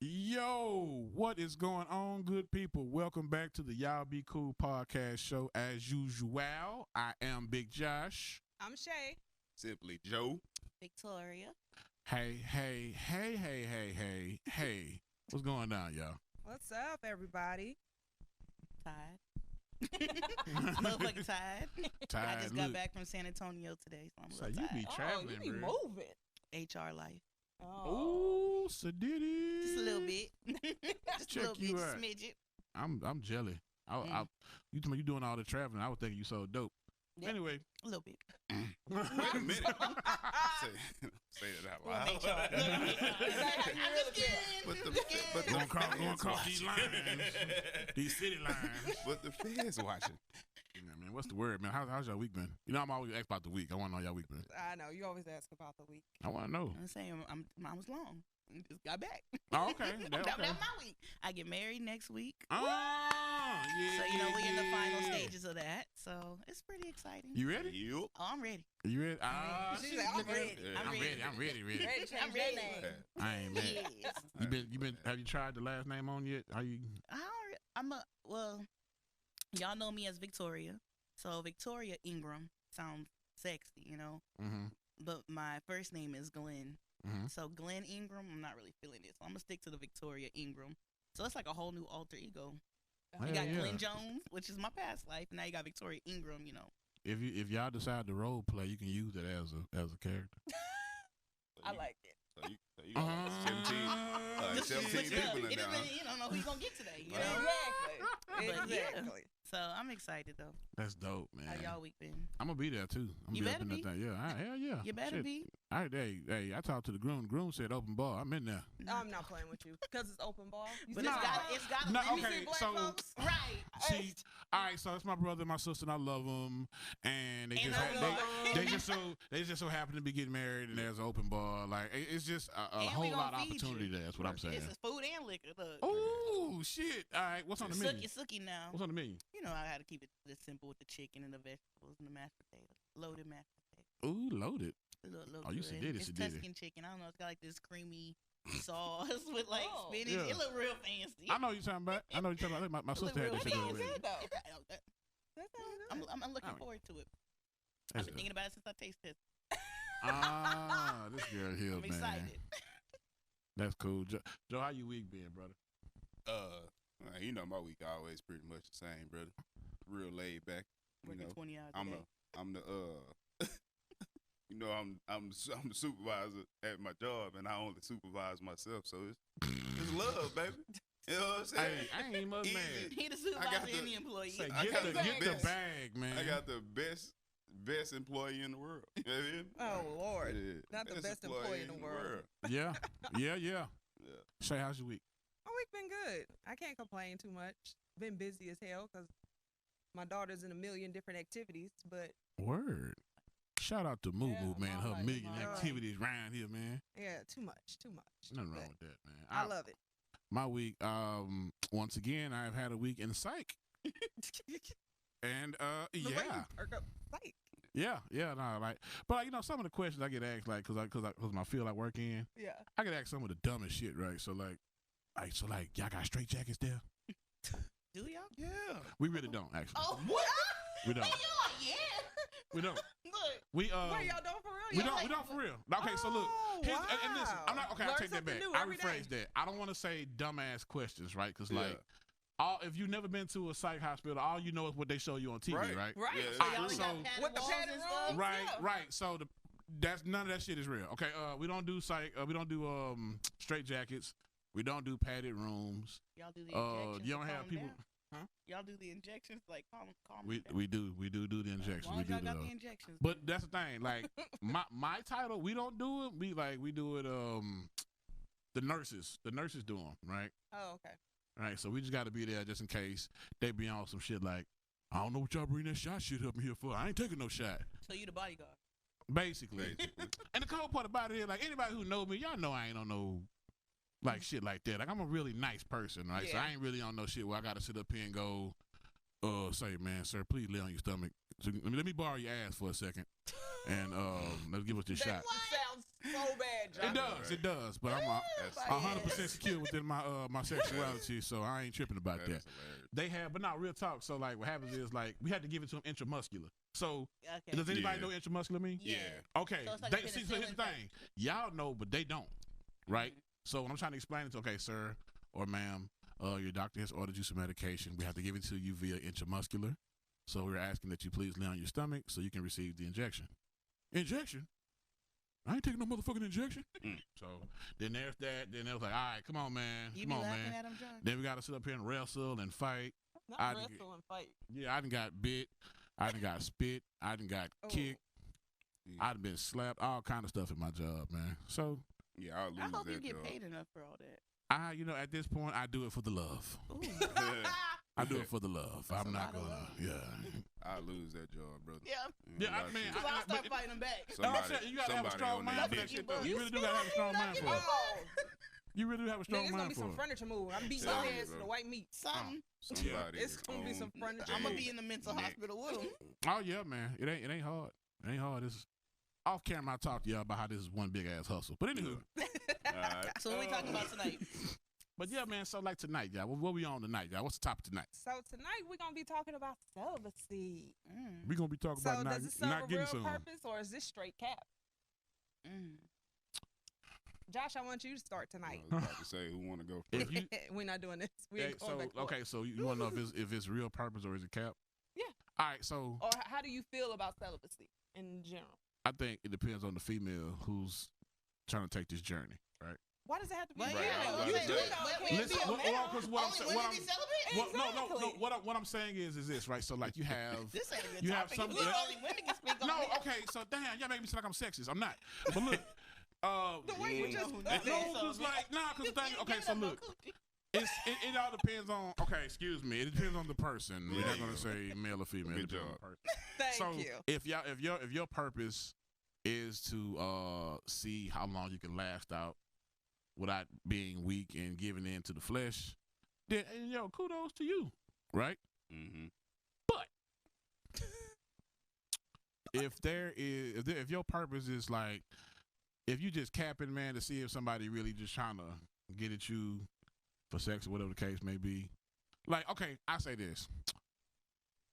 Yo, what is going on, good people? Welcome back to the Y'all Be Cool podcast show. As usual, I am Big Josh. I'm Shay. Simply Joe. Victoria. Hey. What's going on, y'all? What's up, everybody? Tired. Motherfucking tired. Tired. I just got back from San Antonio today, so I'm a little you tired. be traveling, you be bro. moving. HR life. Oh, Sadiddy. Just a little bit. Just Check a little you bit. out. Smidget. I'm jelly. You told me you doing all the traveling. I was thinking you so dope. Yep. Anyway. A little bit. Wait a minute. say that out loud. I'm just kidding. But Going across these lines, these city lines. But the feds watching. Yeah, man, what's the word, man? How's y'all week been? You know, I'm always asked about the week. I want to know y'all week been. I know you always ask about the week. I want to know. I'm saying mine was long. I just got back. Oh, okay. That was my week. I get married next week. Oh, yeah. So, we're in the final stages of that. So, it's pretty exciting. You ready? Yep. Oh, I'm ready. You ready? She's like, I'm ready. I'm ready. I'm ready. Ready to change I'm your ready. name. I ain't mad. Yes. You been? Have you tried the last name on yet? How you? Y'all know me as Victoria. So, Victoria Ingram sounds sexy, Mm-hmm. But my first name is Glenn. Mm-hmm. So Glenn Ingram, I'm not really feeling it. So I'm gonna stick to the Victoria Ingram. So it's like a whole new alter ego. You got Glenn Jones, which is my past life, and now you got Victoria Ingram. If y'all decide to role play, you can use it as a character. I like it. So you got 17 people in It there. really, you don't know who you gonna get today. Exactly. yeah. Exactly. So I'm excited though. That's dope, man. How y'all week been? I'm gonna be there too. You better be. Hell yeah. You better Shit. be. Hey, I talked to the groom. The groom said open bar. I'm in there. I'm not playing with you because it's open ball. But Nah. it's got No, limits. okay, black so folks? Right. see, all right, so it's my brother and my sister, and I love them, and they And just I love 'em. they just so happen to be getting married, and there's an open bar. Like it's just a And whole we gonna lot of feed opportunity you. there. That's what I'm saying. This is food and liquor. Look. Oh shit! All right, what's on the menu? Sucky now. What's on the menu? I had to keep it this simple with the chicken and the vegetables and the mashed potatoes. Loaded mashed potatoes. Ooh, loaded. Look Oh, you good. Sadiddy, It's Sadiddy. Tuscan chicken. I don't know. It's got like this creamy sauce with like Oh. spinach. Yeah. It look real fancy. I know you're talking about. I think my sister had Look this real shit fancy. already. That sounds good. I'm looking Alright. forward to it. I've That's been good. thinking about it since I tasted it. This girl here, I'm man. excited. That's cool. Joe, how you week been, brother? My week always pretty much the same, brother. Real laid back. Working 20 hours a I'm day. I'm the I'm the supervisor at my job, and I only supervise myself, so it's love, baby. You know what I'm saying? Hey, I ain't much Easy. mad. He the supervisor and the employee. Say, I got the get the best. bag, man. I got the best employee in the world. You know what I mean? Oh Lord, Yeah. not the best employee in the world. Yeah. Yeah. Shay, how's your week? My week been good. I can't complain too much. Been busy as hell because my daughter's in a million different activities, but Word. Shout out to Moo Moo, man. Her mama, million mama. activities around here, man. yeah, too much. Nothing But wrong with that, man. I love it. My week, once again, I've had a week in psych. And, The way you yeah. perk up, psych. Yeah, no, like, but some of the questions I get asked, like, cause my field I work in, Yeah. I get asked some of the dumbest shit, right? So like, y'all got straight jackets there? Do y'all? Yeah. We really don't, actually. Oh, what? We don't. And you're like, yeah. We don't. Look. We Wait, y'all don't for real? we don't for real. Okay, so look, Oh, here's, and listen, I'm not okay. I Learn take that something back. new I every rephrase day. that. I don't want to say dumbass questions, right? Because Yeah. like, if you've never been to a psych hospital, all you know is what they show you on TV, right? Right. Right. Yeah, So that's y'all true. got So- padded With the walls padded and rooms? stuff? Right, Yeah. right. So that's none of that shit is real. Okay, we don't do psych. We don't do straight jackets. We don't do padded rooms. Y'all do the injections. You don't to have calm people. down? Huh? Y'all do the injections like calm We down. we do the As injections. long We as do y'all got those. the injections. But that's the thing. Like my title, we don't do it. We do it. The nurses do them, right? Oh, okay. Right. So we just got to be there just in case they be on some shit like, I don't know what y'all bring that shot shit up in here for. I ain't taking no shot. So you the bodyguard. Basically. And the cold part about it is, like, anybody who know me, y'all know I ain't on no like shit like that. Like, I'm a really nice person, right? So Yeah. I ain't really on no shit where I gotta sit up here and go, say, man, sir, please lay on your stomach. So let me borrow your ass for a second, and let's give us this shot. Sounds so bad, Josh. It does. But I'm 100% secure within my sexuality, so I ain't tripping about that. They have, but not real talk. So like, what happens is like we had to give it to them intramuscular. So does anybody know intramuscular mean? Yeah. Okay. So like see, so here's the thing. Y'all know, but they don't, right? So when I'm trying to explain it, okay, sir or ma'am, your doctor has ordered you some medication. We have to give it to you via intramuscular. So we're asking that you please lay on your stomach so you can receive the injection. Injection? I ain't taking no motherfucking injection. So then there's that. Then they was like, all right, come on, man. You Come be on, laughing man. at him, John? Then we got to sit up here and wrestle and fight. Not wrestle and fight. Yeah, I done got bit. I done got spit. I done got kicked. I done been slapped. All kind of stuff in my job, man. So yeah, I'll lose I hope that you get job. paid enough for all that. you know, at this point, I do it for the love. Ooh. I do it for the love. That's I'm a not lot of gonna. love. Yeah. I'll lose that job, brother. Yeah. Yeah, I mean, Because I'll start fighting them back. You gotta have a strong mind for that shit, though. You really do gotta have a strong mind for it. You really do have a strong It's mind gonna be for some it. furniture move. I'm beating Tell your me, ass to bro. the white meat. Something. Somebody It's gonna be some furniture. I'm going to be in the mental hospital with them. Oh yeah, man. It ain't hard. It ain't hard. This off camera. I talk to y'all about how this is one big ass hustle. But anywho. So what we talking about tonight? But yeah, man. So like tonight, y'all. What we on tonight, y'all? What's the topic tonight? So tonight we're gonna be talking about celibacy. We gonna be talking So about does it serve not a getting real some. purpose or is this straight cap? Josh, I want you to start tonight. I was about to say, who want to go If first? you, We're not doing this. We're hey, going so back and forth. okay, so you want to know if it's real purpose or is it cap? Yeah. All right, so Or how do you feel about celibacy in general? I think it depends on the female who's trying to take this journey, right? Why does it have to be Right, female? right, You right. do know it can't Listen, be a well, male. 'cause what I'm Only saying, women be celebrating? no. What I'm saying is this, right? So like you have. This ain't a good You have topic. some- If only women can speak on No, it. okay, so damn, y'all make me sound like I'm sexist. I'm not. But look, The way you just no, put it. because like, nah, because the thing. Okay, Give so them no look, coochie. it all depends on. Okay, excuse me. It depends on the person. We're not gonna say male or female. It Good depends on job. the person. Thank So you. if your purpose is to see how long you can last out without being weak and giving in to the flesh, then kudos to you, right? Mm-hmm. If your purpose is like, if you just capping, man, to see if somebody really just trying to get at you for sex or whatever the case may be, like, okay, I say this.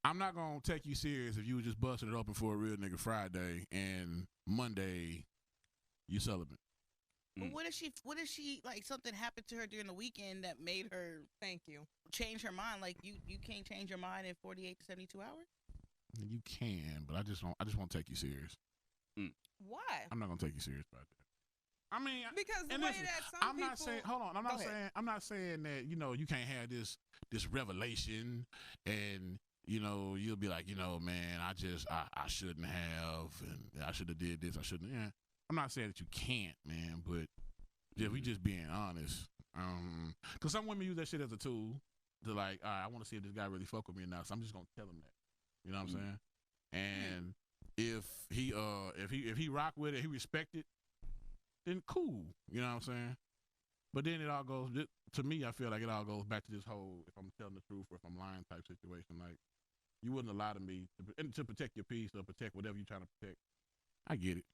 I'm not gonna take you serious if you were just busting it open for a real nigga Friday and Monday you celibate. But what if she like something happened to her during the weekend that made her Thank you. change her mind? Like you can't change your mind in 48 to 72 hours? You can, but I just won't take you serious. Why? I'm not gonna take you serious about that. I mean, Because the and way listen, that some I'm people. not saying. Hold on. I'm not saying that you can't have this revelation, and you'll be like, man, I shouldn't have, and I should have did this. I shouldn't. Yeah. I'm not saying that you can't, man, but we just being honest. Because some women use that shit as a tool to like, all right, I want to see if this guy really fuck with me or not. So I'm just gonna tell him that. You know what I'm saying? And if he rock with it, he respect it, then cool. You know what I'm saying? But then it all goes to me. I feel like it all goes back to this whole if I'm telling the truth or if I'm lying type situation. Like you wouldn't lie to me to protect your peace or protect whatever you're trying to protect. I get it.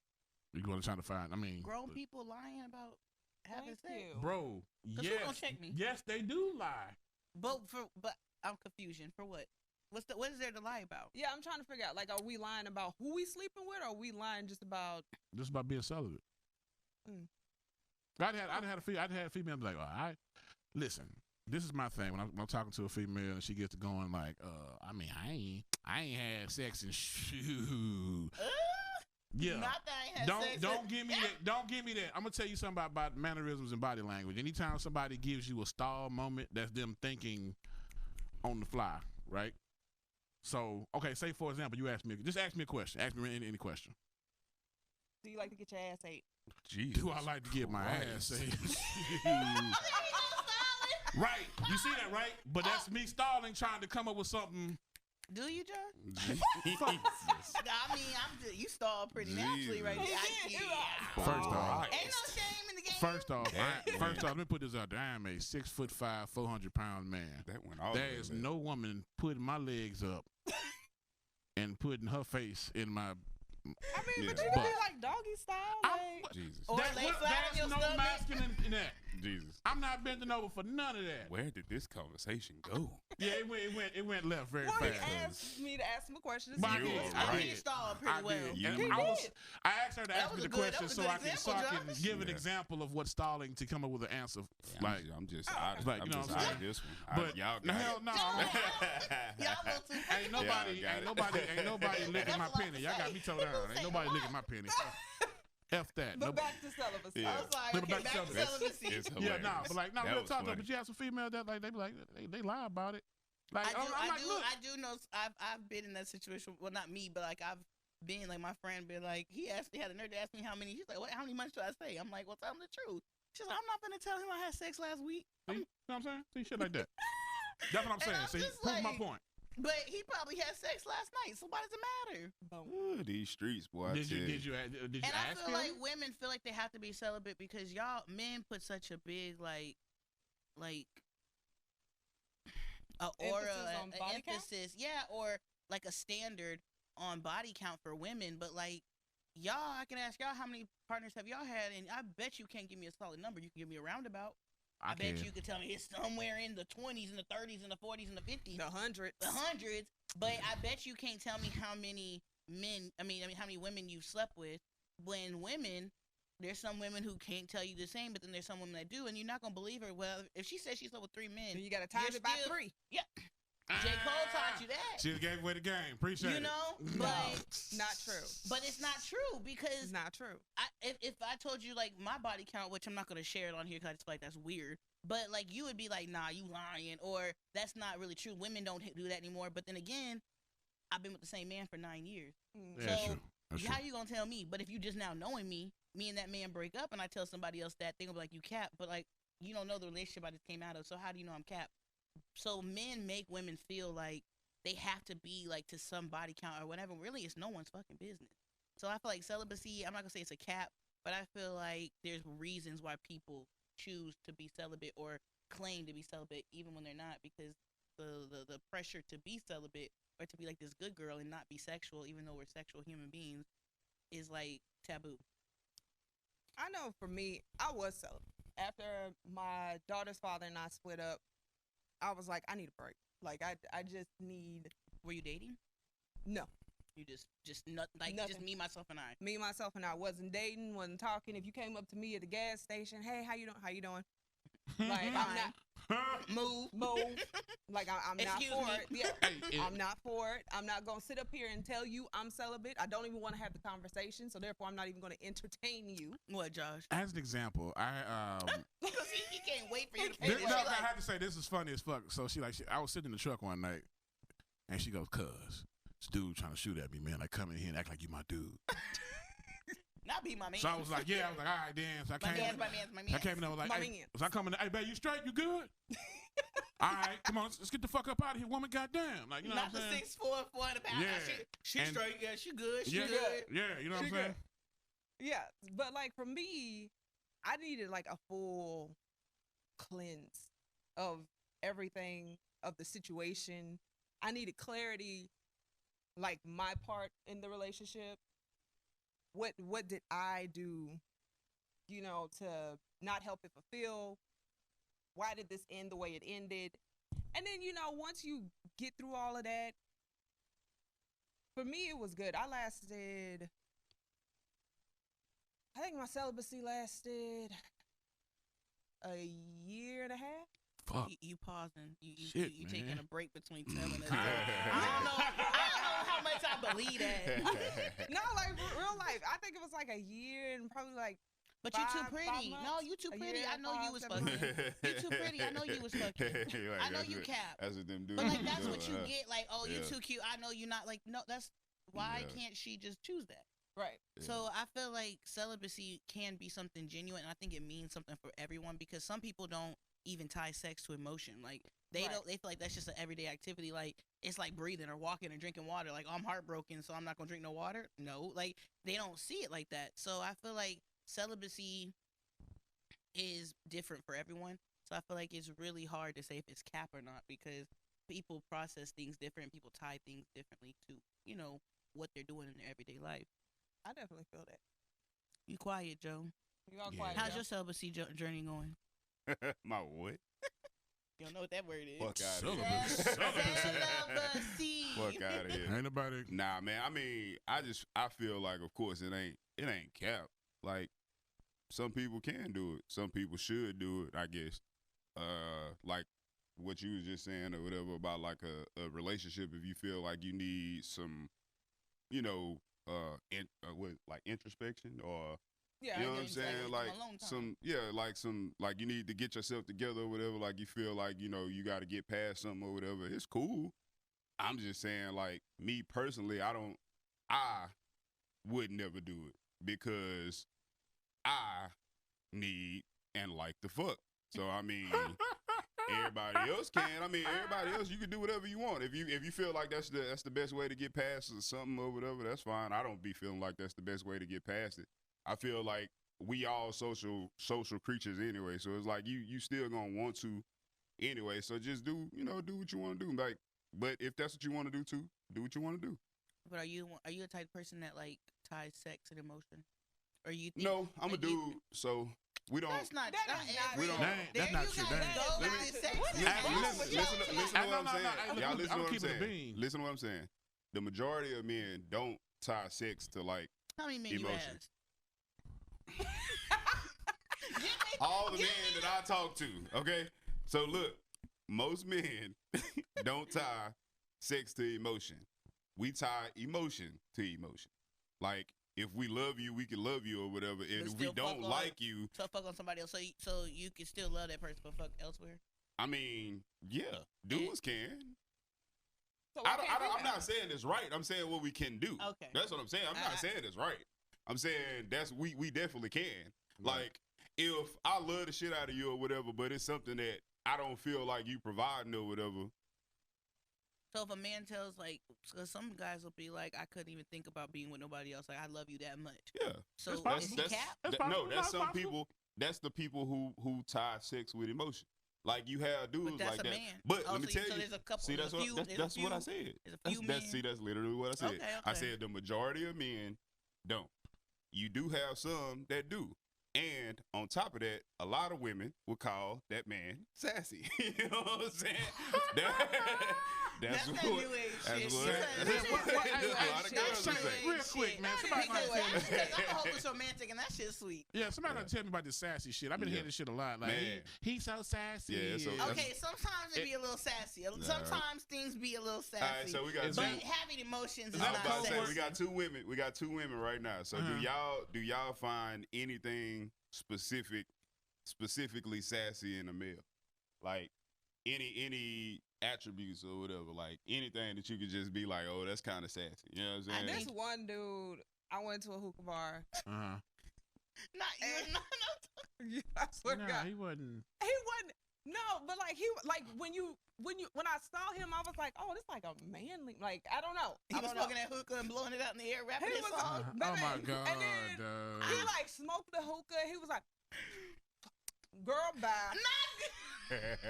You're going to try to find. I mean, Grown people lying about having Thank sex. you. bro. 'Cause Yes, who gonna check me? yes, they do lie. But I'm confusion for what? What is there to lie about? Yeah, I'm trying to figure out. Like, are we lying about who we sleeping with, or are we lying just about? Just about being celibate. Mm. I'd had a female be like, all right, listen, this is my thing. When I'm talking to a female and she gets to going like, I mean, I ain't had sex and shoot. Yeah. Not that I ain't had Don't sex. give me that. Don't give me that. I'm gonna tell you something about mannerisms and body language. Anytime somebody gives you a stall moment, that's them thinking on the fly, right? So, okay, say for example, you ask me a question. Ask me any question. Do you like to get your ass ate? Jesus Do I like to get my ass ate? Oh, Right. You see that, right? But that's me stalling, trying to come up with something. Do you, John? Jesus. I mean, you stall pretty naturally right there. First off, Ain't no shame in the game. First off, let me put this out there. I am a 6'5", 400-pound man. That went all There the way is back. no woman putting my legs up and putting her face in my I mean, but Yeah. you can But- do like doggy style. I'm- Like, Jesus. Or lay flat on There's your no stomach. masculine in that. Jesus. I'm not bending over for none of that. Where did this conversation go? Yeah, it went left very well, he fast. asked me to ask him a question. But I You did. are I I right. think did. you stalled I pretty well. did. You And did. I asked her to That ask was me a the good- that question was a so good I can example, Josh. give an Yeah. example of what stalling to come up with an answer. Like, I'm just Oh, out, okay. Like, you I'm know just what I'm out saying? of this one. but Y'all no, got hell it. no. Y'all go too Ain't nobody, got ain't it. nobody licking my That's a lot penny. to Y'all got say. me toe down. Ain't Say nobody a licking my penny. F that. But No- back to celibacy. Yeah. I was like, But okay, back to back to celibacy. celibacy. It's yeah, hilarious. nah, but like, no, That real was talk though. funny. But you have some females that like, they be like, they lie about it. Like, I I'm like, look. do know. I've been in that situation. Well, not me, but like I've been like my friend. Been like he had a nerve to ask me how many. She's like, what? How many months should I say? I'm like, well, tell him the truth. She's like, I'm not gonna tell him I had sex last week. See? You know what I'm saying? See, shit like that. That's what I'm And saying. I'm See, just prove my like- point. But he probably had sex last night. So why does it matter? Boom. Ooh, these streets, boy. I Did tell you And I ask feel him? like women feel like they have to be celibate because y'all men put such a big like a aura, Emphasis on an body count? emphasis, yeah, or like a standard on body count for women. But like y'all, I can ask y'all how many partners have y'all had, and I bet you can't give me a solid number. You can give me a roundabout. I bet can. you could tell me it's somewhere in the 20s and the 30s and the 40s and the 50s. The hundreds. The hundreds, but I bet you can't tell me how many men. I mean, how many women you've slept with. When women, there's some women who can't tell you the same, but then there's some women that do, and you're not gonna believe her. Well, if she says she slept with 3 men, You got to times You're it by still- 3. J. Cole taught you that. She gave away the game. Appreciate You it. know, No, but not true. it's not true It's because not true. if I told you like my body count, which I'm not gonna share it on here because I just feel like that's weird. But like you would be like, nah, you lying, or that's not really true. Women don't do that anymore. But then again, I've been with the same man for 9 years. Mm. Yeah, that's So, true. That's true. How you gonna tell me? But if you just now knowing me and that man break up, and I tell somebody else that, they gonna be like, you cap. But like you don't know the relationship I just came out of. So how do you know I'm cap? So men make women feel like they have to be like to some body count or whatever. Really, it's no one's fucking business. So I feel like celibacy. I'm not gonna say it's a cap, but I feel like there's reasons why people choose to be celibate or claim to be celibate even when they're not, because the pressure to be celibate or to be like this good girl and not be sexual, even though we're sexual human beings, is like taboo. I know for me, I was celibate. After my daughter's father and I split up, I was like, I need a break. Like, I just need, Were you dating? no. You just not like Nothing. just me, myself, and I. Me, myself, and I wasn't dating, wasn't talking. If you came up to me at the gas station, hey, how you doing? How you doing? Like, I'm not, Move. move. Like, I'm not Excuse for me. it. Yeah. Hey, I'm not for it. I'm not going to sit up here and tell you I'm celibate. I don't even want to have the conversation, so therefore I'm not even going to entertain you. What, Josh? as an example, Because he can't wait for you to This- finish. no, She I like, had to say this is funny as fuck. So I was sitting in the truck one night, and she goes, "Cuz, this dude trying to shoot at me, man. Like come in here and act like you my dude." not be my man. So I was like, "Yeah." I was like, "All right, then." So I my came. man's my man's my man's. I came in. I was like, My "Hey." man. So I come in. Hey, babe, you straight? You good? All right, come on. Let's get the fuck up out of here, woman. Goddamn, like you know Not what I'm the saying? 6'4", 400 pounds. Yeah. She And- straight. Yeah, she good. She Yeah, good. yeah. You know what She I'm saying? Yeah, but like for me, I needed like a full cleanse of everything, of the situation. I needed clarity, like my part in the relationship. What did I do, to not help it fulfill? Why did this end the way it ended? And then, once you get through all of that, for me it was good. I think my celibacy lasted a year and a half. Fuck. You pausing. You Shit, taking man. a break between telling us. I don't know how much I believe that. No, like real life. I think it was like a year and probably like. But you too 5 pretty. months, No, you too a pretty. year, I know you 5, was 7 fucking. months. You too pretty. I know you was fucking. Like, I know that's you what- cap. That's what them dudes But like do, that's what you huh? get. Like, oh, you Yeah. too cute. I know you're not. Like, no, that's why Yeah. can't she just choose that? Right. Yeah. So I feel like celibacy can be something genuine, and I think it means something for everyone because some people don't even tie sex to emotion. Like they Right. don't. They feel like that's just an everyday activity. Like it's like breathing or walking or drinking water. Like oh, I'm heartbroken, so I'm not gonna drink no water. No, like they don't see it like that. So I feel like celibacy is different for everyone. So I feel like it's really hard to say if it's cap or not because people process things different. People tie things differently to what they're doing in their everyday life. I definitely feel that. You quiet, Joe. You all Yeah. quiet. How's y'all. your celibacy journey going? My what? You don't know what that word is. Fuck out of Celibacy. here. Celibacy. Fuck out of here. Ain't nobody. Nah, man. I mean, I feel like, of course, it ain't cap. Like, some people can do it. Some people should do it, I guess. Like what you was just saying or whatever about like a relationship. If you feel like you need some, you know, like introspection or Yeah, you know I what I'm get saying? you. Like alone time. like you need to get yourself together or whatever. Like you feel like, you know, you got to get past something or whatever. It's cool. I'm just saying, like, me personally, I would never do it because I need and like the fuck. So I mean, everybody else can. I mean, everybody else, you can do whatever you want. If you feel like that's the best way to get past something or whatever, that's fine. I don't be feeling like that's the best way to get past it. I feel like we all social creatures anyway. So it's like you still gonna want to anyway. So just do what you want to do. Like, but if that's what you want to do too, do what you want to do. But are you a type of person that like ties sex and emotion? Or you think No, I'm a that you- dude, so we don't. That's not. That is not We true. don't- That's not true. That Go Let with me- the sex. what is Listen, wrong listen, with listen, y'all? listen to No, what I'm no, no, saying. hey, look, Y'all I'm listen to what I'm keeping it a saying. bean. Listen to what I'm saying. The majority of men don't tie sex to like How many men Emotion. you asked? all the men that I talk to. Okay, so look, most men don't tie sex to emotion. We tie emotion to emotion. Like if we love you, we can love you or whatever. And if we still don't fuck like you, So fuck on somebody else. So you can still love that person, but fuck elsewhere. I mean, yeah, dudes can. So why can't we I'm have not saying it's right. I'm saying what we can do. Okay. That's what I'm saying. I'm not saying it's right. I'm saying we definitely can. Like if I love the shit out of you or whatever, but it's something that I don't feel like you providing or whatever. So if a man tells like, cause some guys will be like, I couldn't even think about being with nobody else. Like I love you that much. Yeah. So That's is he possible. cap? That's No, possible. that's No, some it's possible. people. That's the people who tie sex with emotion. Like you have dudes But that's like a that. man. But Oh, let me so tell you. there's a couple. See, there's that's a few, what there's a that's what I few- said. There's a few men. See, that's literally what I said. Okay, I okay. said the majority of men don't. You do have some that do. And on top of that, a lot of women will call that man sassy. You know what I'm saying? That's that what. new age That's shit. what. That's what- a hey, lot of hey, girls hey, will say. real quick, man. Somebody Because might tell me. I'm a hopeless romantic, and that shit's sweet. Yeah, somebody gotta tell me about this sassy shit. I've been Yeah. hearing this shit a lot. Like Man. he's so sassy. Yeah, so- Okay, sometimes it be a little sassy. Sometimes things be a little sassy. All right, so we got Is two. but that- having emotions is that I was not about to say sassy. we got two women. We got two women right now. So do y'all find anything specifically sassy in a male? Like any attributes or whatever, like anything that you could just be like, oh, that's kind of sassy. You know what I'm saying? This one dude, I went to a hookah bar. Uh-huh. Not you. I swear to Nah, God. he wasn't. He wasn't. No, but like when I saw him, I was like, oh, this like a manly. Like I don't know. He I was don't know. smoking that hookah and blowing it out in the air, rapping He his was- song. Oh my baby. god, And then dog. He like smoked the hookah. He was like, girl, bye.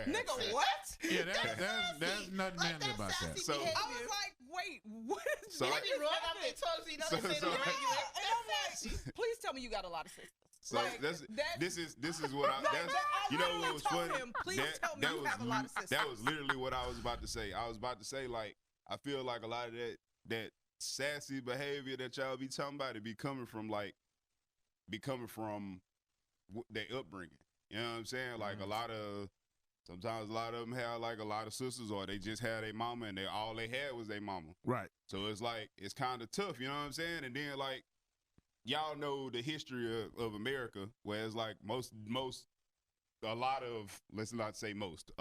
Nigga, what? Yeah, That's that's sassy. nothing Like, manly that's about that. sassy So- behavior. I was like, wait, what is So- what They be is rolling out their happening? tongues, so you know So- they say so- the Yeah, regular. and I'm like, please tell me you got a lot of sisters. So Like, this is what I Like, that's I you know literally what was told funny? him, please tell me you have a lot of sisters. That was literally what I was about to say. I was about to say, like, I feel like a lot of that sassy behavior that y'all be talking about, it be coming from their upbringing. You know what I'm saying? Like sometimes a lot of them have like a lot of sisters, or they just had a mama and all they had was their mama. Right. So it's like it's kind of tough, you know what I'm saying? And then like y'all know the history of America, where it's like a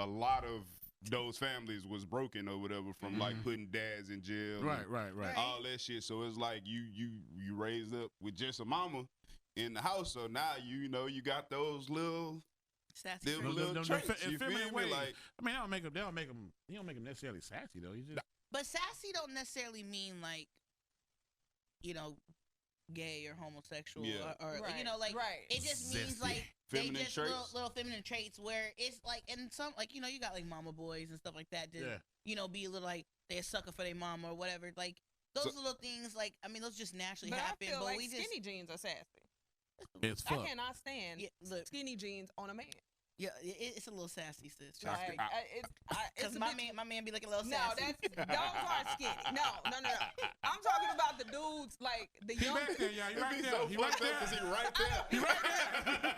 lot of those families was broken or whatever from like putting dads in jail, Right. and Right. all that shit. So it's like you raised up with just a mama in the house, so now you got those little Sassy. them freak. little them traits. fe- You feel feminine me? ways. Like I mean, they don't make them necessarily sassy though. You just But sassy don't necessarily mean like, gay or homosexual Yeah. or Right, you know, like right. it just means Zesty. like Feminine they just traits. little feminine traits where it's like, and some like you got like mama boys and stuff like that. Just, Yeah. be a little like they a sucker for their mom or whatever. Like those little things, like, I mean, those just naturally But happen. I feel But like we just skinny jeans are sassy. It's I fuck. cannot stand look, skinny jeans on a man. yeah, it's a little sassy, sis. Like, it's Because a my bit- man be looking a little No, sassy. those are skinny. No. I'm talking about the dudes, like the He young. back there, y'all. He It'd right be there. so He fucked right up because there. he right there. He right there.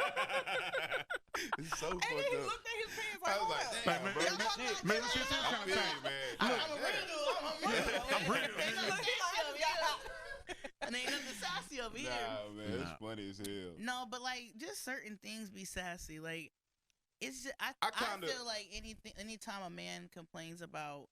It's so And then fucked he up. looked at his pants I like, was like, "Hold damn, up." Man, bro. man, Shit. man, shit, this I kind of feel time. you, man. I'm a God real damn. dude. I'm real. Ain't nothing Look, he sassy over like, here. And ain't nothing sassy over here. Nah, man, it's Nah. funny as hell. No, but like just certain things be sassy. Like it's just I kinda- feel like anytime a man complains about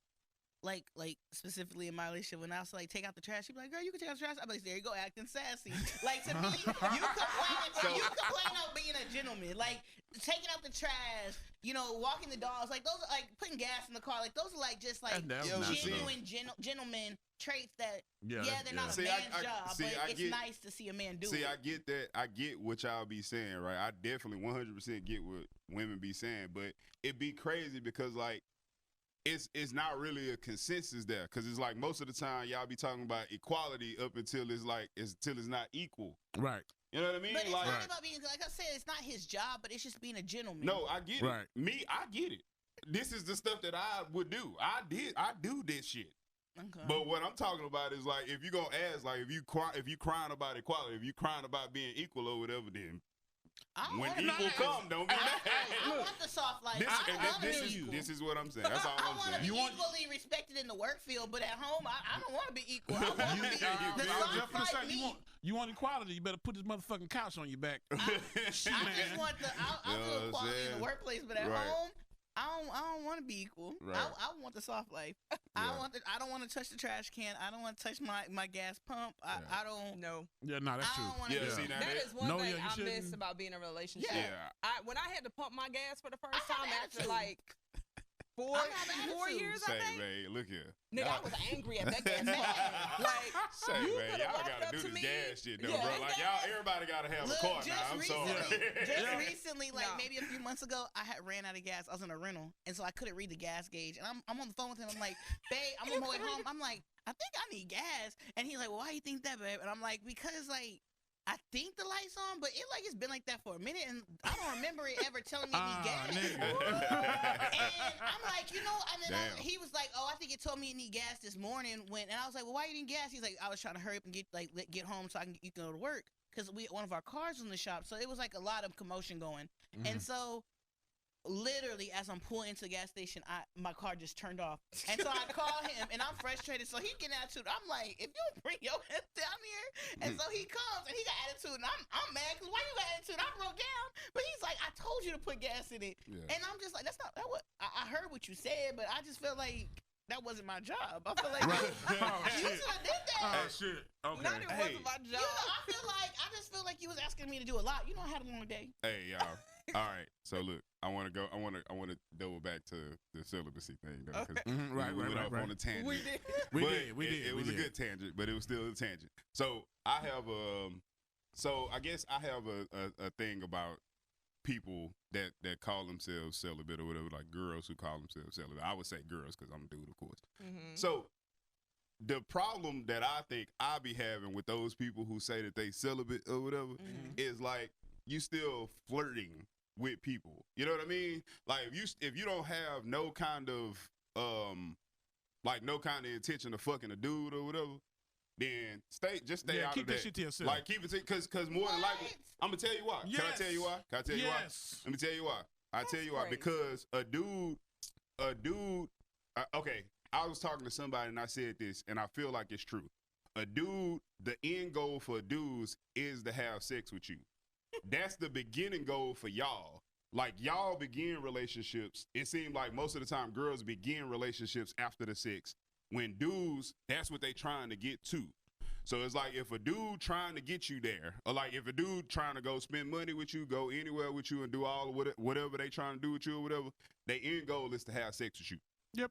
like specifically in my relationship, when I was like take out the trash, she'd be like, girl, you can take out the trash. I'm like, there you go, acting sassy. Like to me, you complain of being a gentleman. Like taking out the trash, you know, walking the dogs, like those are like putting gas in the car, like those are like just like That's Yo, not genuine gentleman traits that Yeah, they're not a See, man's I- job, see, but I it's get- nice to see a man do See, it. I get that. I get what y'all be saying, right? I definitely 100% get what women be saying, but it be crazy because like it's not really a consensus there because it's like most of the time y'all be talking about equality up until it's not equal. Right. You know what I mean? But it's Like, not about being, like I said, it's not his job, but it's just being a gentleman. no, I get Right. it. Me, I get it. This is the stuff that I would do. I do this shit. Okay. But what I'm talking about is like if you gonna ask, like if you crying about equality, if you crying about being equal or whatever, then I don't when want equal come, don't be mad. I want the soft life. This, I don't want to this be is equal. this is what I'm saying. That's all I I'm want to saying. be equally respected in the work field, but at home, I don't want to be equal. I want to be the I was just gonna soft say, like me. you want equality, you better put this motherfucking couch on your back. I just man. want I'll You know do what I'm equality in saying? the workplace, but at Right. home, I don't want to be equal. Right. I want the soft life. I don't want to touch the trash can. I don't want to touch my gas pump. I don't. No. Yeah, no, that's I true. don't want to. Yeah, do see, that. now That is one No, thing yeah, you I miss shouldn't. about being in a relationship. Yeah. When I had to pump my gas for the first I have time after attitude. like four I have attitude. years, I Say, think. man, look here. Nigga, I Y'all- was angry at that gas pump. Like, Say, you man, coulda y'all walked gotta up do to this me. gas shit, though, Yeah, bro. and Like, gas- everybody gotta have Look, a car just now. I'm recently, sorry. just recently, like No. maybe a few months ago, I had ran out of gas. I was in a rental, and so I couldn't read the gas gauge. And I'm on the phone with him. I'm like, babe, I'm on my way home. I'm like, I think I need gas. And he's like, well, why you think that, babe? And I'm like, because like I think the light's on, but it's been like that for a minute, and I don't remember it ever telling me it need gas. And I'm like, and then Damn. he was like, oh, I think it told me it need gas this morning. And I was like, well, why you need gas? He's like, I was trying to hurry up and get home so you can go to work because one of our cars was in the shop, so it was like a lot of commotion going. And so, literally, as I'm pulling into the gas station, my car just turned off, and so I call him, and I'm frustrated. So he getting attitude. I'm like, if you don't bring your ass down here, and so he comes and he got attitude, and I'm mad because why you got attitude? I broke down, but he's like, I told you to put gas in it, Yeah. and I'm just like, that's not that what I heard what you said, but I just feel like that wasn't my job. I feel like you should have did that. Oh shit. Okay. not it Hey. wasn't my You job. know, I just feel like you was asking me to do a lot. You know, I had a long day. Hey, y'all. All right. So look, I want to double back to the celibacy thing though, because Mhm, right, we right, went right, off right. on a tangent. We did. We But did. It was a good tangent, but it was still a tangent. So I have so I guess I have a thing about people that call themselves celibate or whatever, like girls who call themselves celibate. I would say girls because I'm a dude, of course. Mhm. So the problem that I think I be having with those people who say that they celibate or whatever is like you still flirting with people. You know what I mean? Like if you don't have no kind of intention of fucking a dude or whatever, then stay Yeah, out keep of that that. shit to yourself. Like keep it because more than likely, I'm gonna tell you why. Can I tell you why? Can I tell you why? Yes. Let me tell you why. I tell you why. crazy. Because a dude. Okay, I was talking to somebody and I said this, and I feel like it's true. A dude, the end goal for dudes is to have sex with you. That's the beginning goal for y'all. Like y'all begin relationships. It seems like most of the time girls begin relationships after the sex. When dudes, that's what they trying to get to. So it's like if a dude trying to get you there, or like if a dude trying to go spend money with you, go anywhere with you and do all of whatever they trying to do with you or whatever, their end goal is to have sex with you. Yep.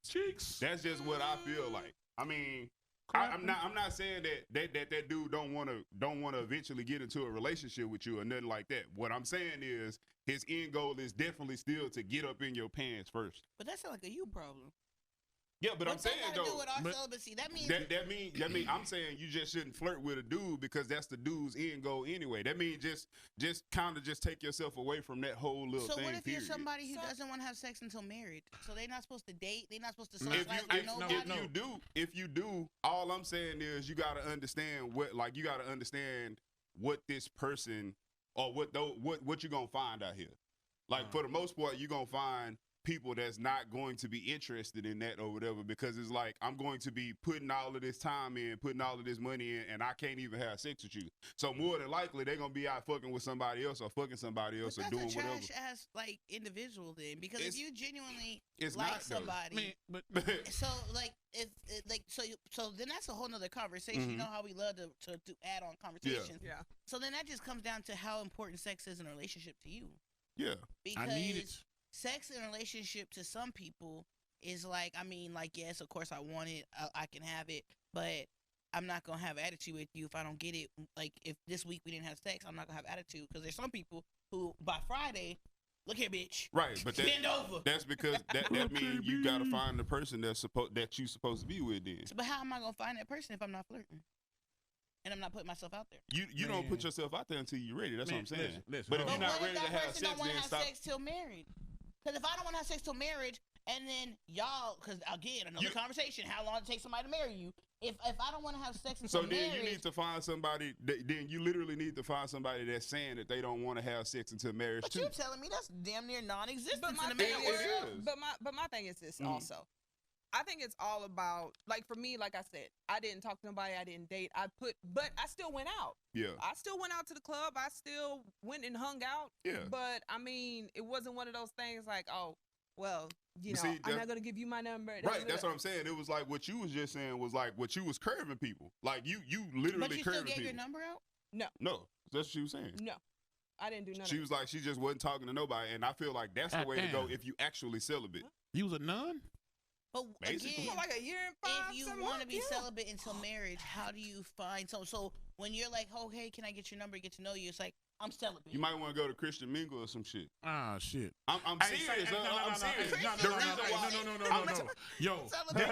Cheeks. That's just what I feel like. I mean, I'm not saying that dude don't want to eventually get into a relationship with you or nothing like that. What I'm saying is his end goal is definitely still to get up in your pants first. But that sounds like a you problem. Yeah, but I'm What's that saying got to do though, with our but- celibacy? That means that mean I'm saying you just shouldn't flirt with a dude because that's the dude's end goal anyway. That means just kind of just take yourself away from that whole little so thing. what if period. you're somebody who So- doesn't want to have sex until married? So they're not supposed to date. They're not supposed to No. socialize with nobody. if you do, all I'm saying is you got to understand what this person or what you're gonna find out here. Like for the most part, you're gonna find people that's not going to be interested in that or whatever, because it's like I'm going to be putting all of this time in, putting all of this money in, and I can't even have sex with you. So more than likely they're gonna be out fucking with somebody else or fucking somebody else But or that's doing a whatever. trash ass like individual then, because It's- if you genuinely It's like not though. somebody, I mean, but so like so then that's a whole nother conversation. You Mhm. know how we love to add on conversations. Yeah. So then that just comes down to how important sex is in a relationship to you. Yeah. Because I need it. sex in a relationship to some people is like, I mean, like, yes, of course I want it, I can have it, but I'm not gonna have attitude with you if I don't get it. Like, if this week we didn't have sex, I'm not gonna have attitude, because there's some people who by Friday, look here, bitch, Right, but bend over. that's because that means you gotta find the person that you supposed to be with then. But how am I gonna find that person if I'm not flirting and I'm not putting myself out there? You don't put Man. yourself out there until you're ready. That's what I'm saying. Listen, But if hold you're on. not what ready if to that have person sex, don't want then to have stop. sex till married? Because if I don't want to have sex till marriage, and then y'all, because again, another conversation, how long it takes somebody to marry you? If I don't want to have sex until So then marriage, you need to find somebody. Then you literally need to find somebody that's saying that they don't want to have sex until marriage but too. you telling me that's damn near non-existent But in my the thing married It is, world. is. but my thing is this Mhm. also. I think it's all about, like, for me, like I said, I didn't talk to nobody, I didn't date, but I still went out. Yeah. I still went out to the club. I still went and hung out. Yeah. But I mean, it wasn't one of those things like, oh, well, you But know, see, I'm that- not gonna give you my number. Right, that's what I'm saying. It was like what you was just saying was like what you was curving people. Like you literally But you still curving gave people. your number out? No, that's what she was saying. No, I didn't do none She of was like she just wasn't talking to nobody, and I feel like that's the God way to go damn. if you actually celibate. You was a nun? But Basically. it. again, For like a year and 5, if you 7 want to months, be yeah. celibate until marriage, how do you find so when you're like, oh hey, can I get your number, get to know you? It's like, I'm celibate. You might want to go to Christian Mingle or some shit. Ah, shit. I'm Hey, serious. hey, no, I'm serious. hey, no, The no, reason why no. Yo, Celibate.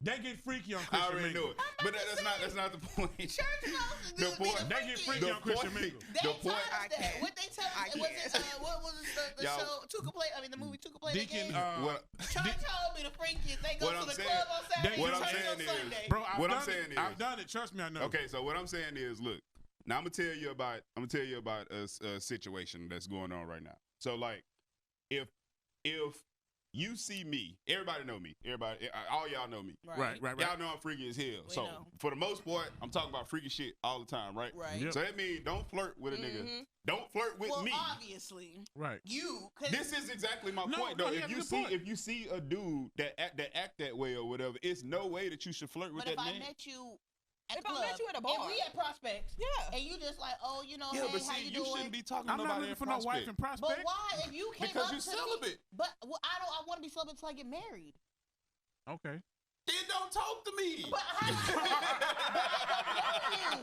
they get freaky on I Christian already Mingle. knew it, but that's not the point. Church knows The point- They get freaky on Christian Mingle. They The taught point- us I that. can't. What they tell I us was can't. it, what was it, the Y'all- show Tuka Play? I mean the movie Tuka Play. Deacon, What- Church told me the freakiest. They go What to I'm the saying- club on Saturday. what I'm church saying on is- Sunday. Bro, What I'm saying I've is- done it. Trust me, I know. Okay, so what I'm saying is, look, now I'm gonna tell you about a situation that's going on right now. So like, if you see me, everybody know me. All y'all know me. Right. Y'all know I'm freaky as hell. We So know. for the most part, I'm talking about freaky shit all the time, right? Right. Yep. So that means don't flirt with a nigga. Mhm. Don't flirt with Well, me. obviously, Right. you. 'Cause This is exactly my No, point, no, though. he If has a you good see point. if you see a dude that act that way or whatever, it's no way that you should flirt with but if that I man. met you at If the I club, met you at a and bar. we at Prospects, Yeah. and you just like, oh, you know, Yeah, hey, but how see, you you doing? shouldn't be talking to I'm not nobody looking at for no wife Prospect. in But Prospect. why? If you came Because up you to me, celibate. but I want to be celibate until I get married. Okay. Then don't talk to me. But I don't know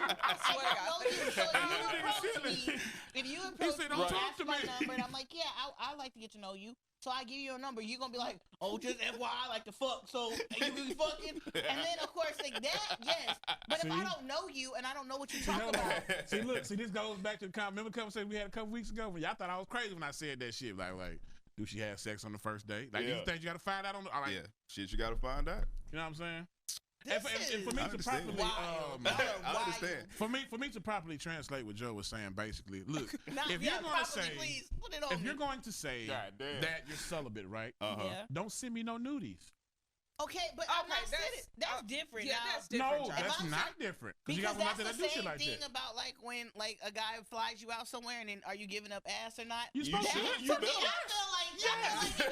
you. I swear to I don't know you. So That nigga if you silly. approach me, if you approach said, me, "Don't Right. talk ask to my me." number, and I'm like, yeah, I like to get to know you. So I give you a number. You're gonna be like, oh, just FYI, I like to fuck. So you really fucking? And then of course like that, yes. But if I See? don't know you and I don't know what you're See, talking about, see, look, this goes back to the remember the conversation we had a couple weeks ago when y'all thought I was crazy when I said that shit. Like, do she have sex on the first date? Like, Yeah. these things you gotta find out on the. All right, Yeah, shit, you gotta find out. you know what I'm saying? this And for is me I to understand. properly, wild. I Wild. understand. for me to properly translate what Joe was saying, basically, look, Now, if yeah, you're gonna properly, say, please put it on if me. you're going to say God damn. that you're celibate, right? Yeah. Don't send me no nudies. Okay, but I'm Okay, not saying that's- it. That's different. Yeah, now. that's different. No, Josh. that's I'm not saying- different. Because you Because got one out that's there the that do shit same like thing that. about like when like a guy flies you out somewhere and then are you giving up ass or not? You supposed should. to. You For me, better. I feel like if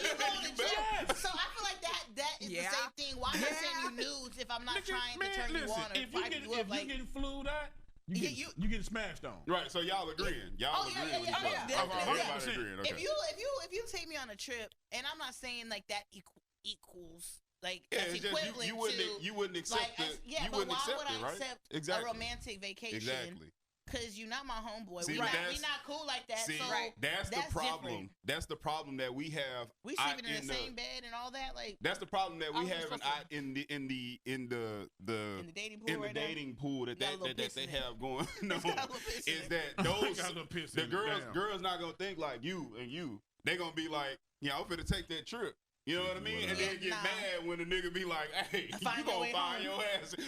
you go to You gym, better. so I feel like that is Yeah. the same thing. Why am I Yeah. sending you nudes if I'm not Nigga, trying man, to turn listen, you on or if you fight get you up? Like, getting flued out, you Yeah, get you getting smashed on. Right, so y'all agreeing. Y'all Oh, yeah, agreeing yeah, with yeah, each oh, other. yeah, definitely. Everybody 100%. agreeing. Okay. if you take me on a trip, and I'm not saying like that equals like Yeah, that's it's just equivalent you to wouldn't accept like it. yeah, you but wouldn't why accept would it, I right? accept Exactly. a romantic vacation Exactly. Cause you're not my homeboy. See, we but not cool like that. See, so that's the problem. different. That's the problem that we have. We sleeping in the same bed and all that. Like that's the problem that we was have supposed in the in the dating pool. in the dating pool that they have going on is that the girls not gonna think like you and you. They gonna be like, yeah, I'm finna take that trip. You know what I mean? And then get mad when the nigga be like, hey, you gonna find your ass away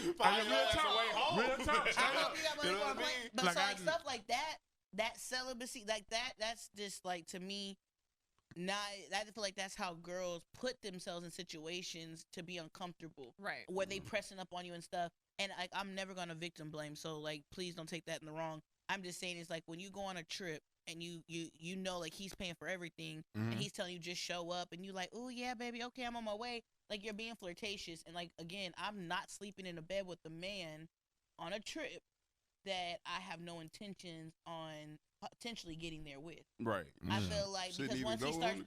home. Real talk. You know what I mean? But so like stuff like that celibacy, like that's just like to me. I feel like that's how girls put themselves in situations to be uncomfortable, right? Where they pressing up on you and stuff. And like, I'm never gonna victim blame, so like, please don't take that in the wrong. I'm just saying it's like when you go on a trip and you know like he's paying for everything and he's telling you just show up and you like, oh yeah, baby, okay, I'm on my way. Like you're being flirtatious and like again, I'm not sleeping in a bed with a man on a trip that I have no intentions on potentially getting there with. Right. I feel like because once he starts